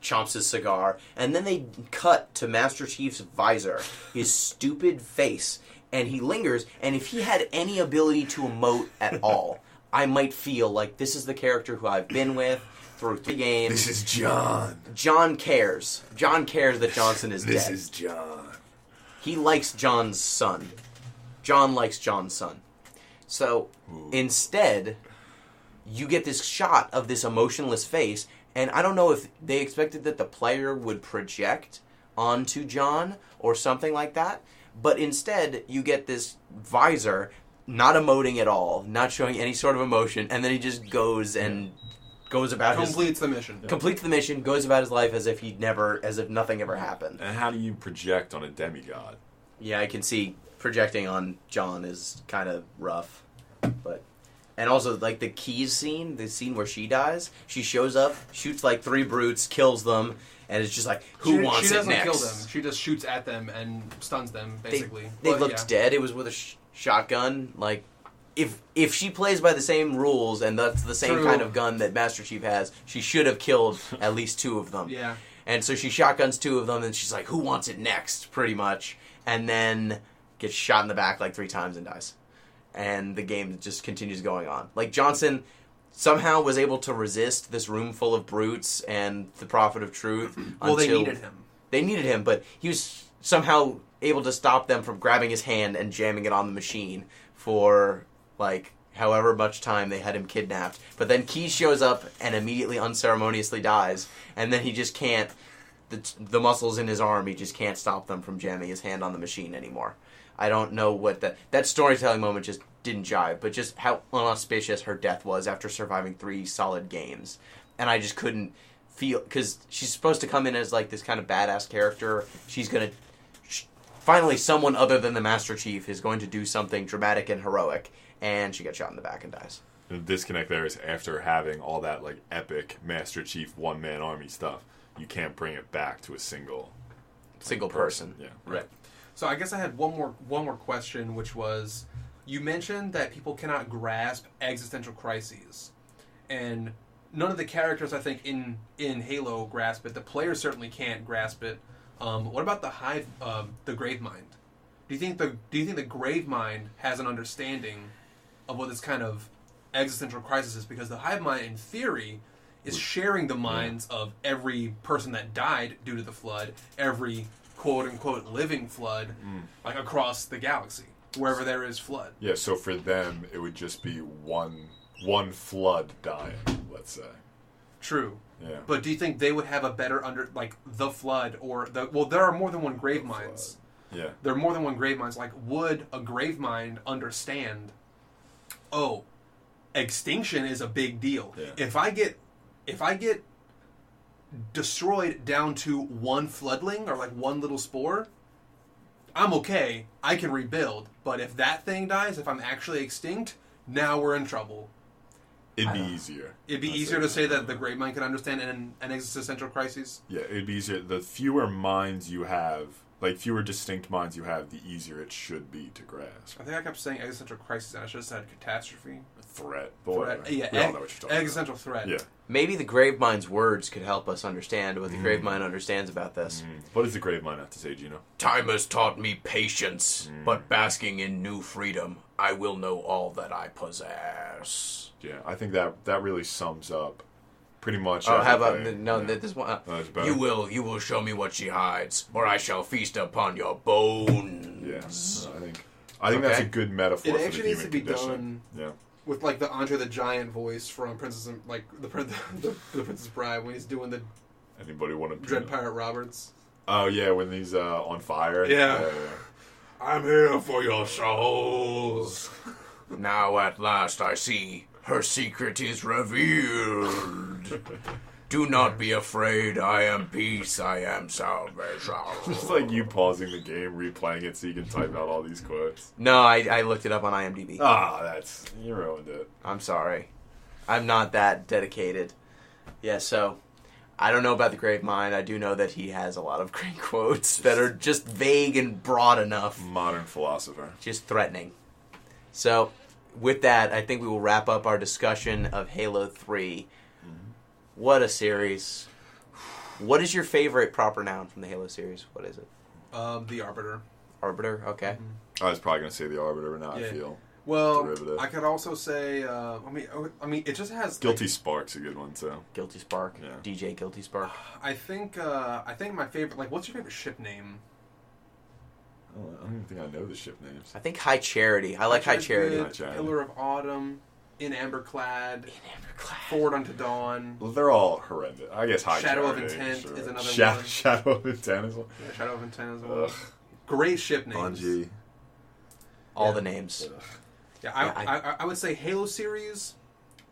chomps his cigar. And then they cut to Master Chief's visor, his stupid face. And he lingers. And if he had any ability to emote at all, I might feel like this is the character who I've been with through 3 games. This is John. John cares. John cares that Johnson is dead. This is John. He likes John's son. John likes John's son. So, instead, you get this shot of this emotionless face, and I don't know if they expected that the player would project onto John or something like that, but instead, you get this visor not emoting at all, not showing any sort of emotion, and then he just goes and goes about completes the mission. Completes the mission, goes about his life as if nothing ever happened. And how do you project on a demigod? Yeah, I can see projecting on John is kind of rough, but and also like the Keyes scene, the scene where she dies, she shows up, shoots like 3 brutes, kills them, and it's just like who wants she it doesn't next? kill them. She just shoots at them and stuns them basically. They But, looked dead. It was with a shotgun. Like if she plays by the same rules and that's the same True. kind of gun that Master Chief has, she should have killed at least 2 of them. Yeah. And so she shotguns 2 of them, and she's like, who wants it next, pretty much. And then gets shot in the back like 3 times and dies. And the game just continues going on. Like, Johnson somehow was able to resist this room full of brutes and the Prophet of Truth. Well, they needed him. They needed him, but he was somehow able to stop them from grabbing his hand and jamming it on the machine for, like, however much time they had him kidnapped. But then Keyes shows up and immediately unceremoniously dies, and then he just can't, the muscles in his arm, he just can't stop them from jamming his hand on the machine anymore. I don't know what that storytelling moment just didn't jive, but just how unauspicious her death was after surviving 3 solid games. And I just couldn't feel, because she's supposed to come in as like this kind of badass character. She's going to, finally someone other than the Master Chief is going to do something dramatic and heroic, and she gets shot in the back and dies. The disconnect there is after having all that like epic Master Chief one-man army stuff, you can't bring it back to a single person. Yeah. Right. So I guess I had one more question, which was, you mentioned that people cannot grasp existential crises, and none of the characters I think in Halo grasp it. The players certainly can't grasp it. What about the hive, the Gravemind? Do you think the Gravemind has an understanding of what this kind of existential crisis is? Because the hive mind, in theory, is sharing the minds of every person that died due to the flood, every quote unquote living flood, like across the galaxy, wherever there is flood. Yeah, so for them it would just be one flood dying, let's say. True. Yeah. But do you think they would have a better the flood or there are more than one grave minds. Yeah. There are more than one grave minds. Like, would a grave mind understand, oh, extinction is a big deal. Yeah. If I get destroyed down to one floodling or like one little spore, I'm okay. I can rebuild. But if that thing dies, if I'm actually extinct, now we're in trouble. It'd be easier. It'd be easier to say that the grave mind can understand an existential crisis. Yeah, it'd be easier. The fewer minds you have, like fewer distinct minds you have, the easier it should be to grasp. I think I kept saying existential crisis, and I should have said catastrophe. Threat. But whatever. Yeah, we all know what you're talking existential threat. Yeah. Maybe the Gravemind's words could help us understand what the Gravemind understands about this. What does the Gravemind have to say, Gino? Time has taught me patience, but basking in new freedom, I will know all that I possess. Yeah, I think that really sums up pretty much. Oh, how about everything. this one? That's better. You will show me what she hides, or I shall feast upon your bones. Yeah, I think that's a good metaphor. It for actually the needs human to be condition. done. Yeah. With like the Andre the Giant voice from Princess, like the Princess Bride when he's doing the Anybody want to? Dread Pirate Roberts. Oh yeah, when he's on fire. Yeah. I'm here for your souls. Now at last I see her secret is revealed. Do not be afraid, I am peace, I am salvation. Just like you pausing the game, replaying it so you can type out all these quotes. No, I looked it up on IMDb. You ruined it. I'm sorry. I'm not that dedicated. Yeah, so I don't know about the Gravemind. I do know that he has a lot of great quotes that are just vague and broad enough. Modern philosopher. Just threatening. So, with that, I think we will wrap up our discussion of Halo 3. What a series. What is your favorite proper noun from the Halo series? What is it? The Arbiter. Arbiter? Okay. I was probably going to say the Arbiter, but now I feel well, derivative. I could also say, I mean, it just has Guilty Spark's a good one too. Guilty Spark. Yeah. DJ Guilty Spark. I think my favorite. Like, what's your favorite ship name? I don't even think I know the ship names. I think High Charity. I like High Charity. High Charity. Pillar of Autumn. In Amberclad. Forward Unto Dawn. Well, they're all horrendous. I guess High Shadow Charity. of Intent is another one. Shadow of Intent is one. Yeah, Shadow of Intent is one. Ugh. Great ship names. Bungie. All the names. Ugh. Yeah, I would say Halo series,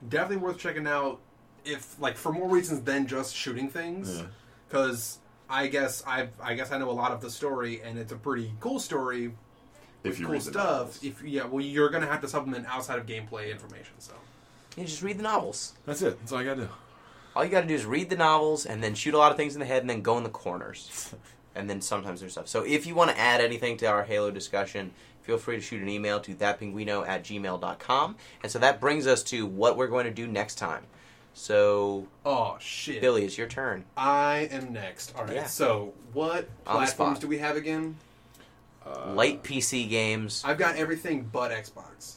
definitely worth checking out. If like for more reasons than just shooting things, because I guess I know a lot of the story, and it's a pretty cool story. If you cool read the stuff. novels. You're gonna have to supplement outside of gameplay information. So Yeah, just read the novels. That's it. That's all I gotta do. All you gotta do is read the novels, and then shoot a lot of things in the head, and then go in the corners. And then sometimes there's stuff. So if you want to add anything to our Halo discussion, feel free to shoot an email to thatpinguino@gmail.com. And so that brings us to what we're going to do next time. So, oh shit, Billy, it's your turn. I am next. All right. Yeah. So what On the platforms spot. do we have again? Light PC games. I've got everything but Xbox.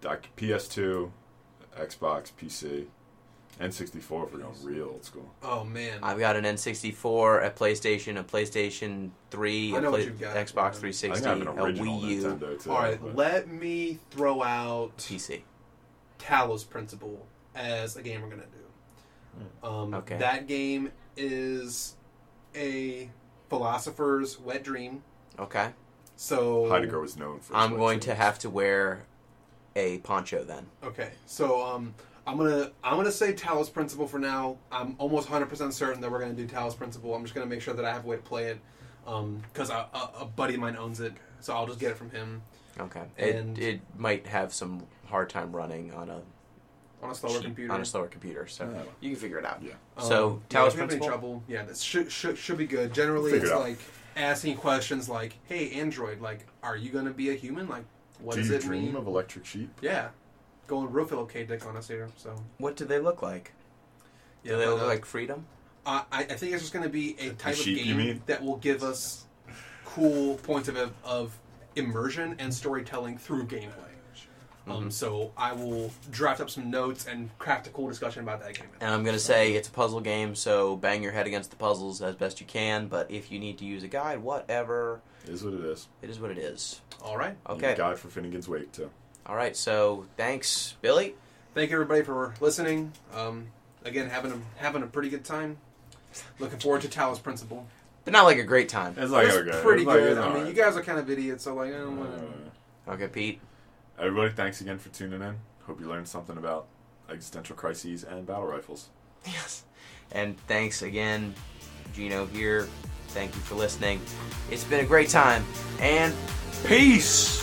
PS2, Xbox, PC, N64 if we're going real old school. Oh man, I've got an N64, a PlayStation 3, I know a what you've got. Xbox I 360, think I have an a original Wii U, Nintendo too. all right. but- Let me throw out PC. Talos Principle as a game we're gonna do. Okay. That game is a philosopher's wet dream. Okay. So Heidegger was known for. I'm going to have to wear a poncho then. Okay, so I'm gonna say Talos Principle for now. I'm almost 100% certain that we're gonna do Talos Principle. I'm just gonna make sure that I have a way to play it, because a buddy of mine owns it, so I'll just get it from him. Okay. And- It might have some hard time running on a On a slower computer. so Yeah. you can figure it out. Yeah. So yeah, Talos if you have any Principle. trouble, yeah, that should be good. Generally, Figure it's it out. like asking questions like, "Hey, Android, like, are you gonna be a human? Like, what Do does you it dream mean?" of electric sheep? Yeah, going real Philip Dick on us here. So What do they look like? yeah, Do they but, look like Freedom? I think it's just going to be a type of sheep, you mean? game that will give us cool points of immersion and storytelling through gameplay. So I will draft up some notes and craft a cool discussion about that game. And I'm going to say it's a puzzle game, so bang your head against the puzzles as best you can. But if you need to use a guide, whatever. It is what it is. It is what it is. All right. Okay. Need a guide for Finnegan's Wake, too. All right, so thanks, Billy. Thank you, everybody, for listening. Again, having a pretty good time. Looking forward to Talos Principle. But not like a great time. It's like, It's okay. pretty It's like, good. it's I mean, alright. you guys are kind of idiots, so like, whatever. Okay, Pete. Everybody, thanks again for tuning in. Hope you learned something about existential crises and battle rifles. Yes. And thanks again, Gino here. Thank you for listening. It's been a great time. And peace!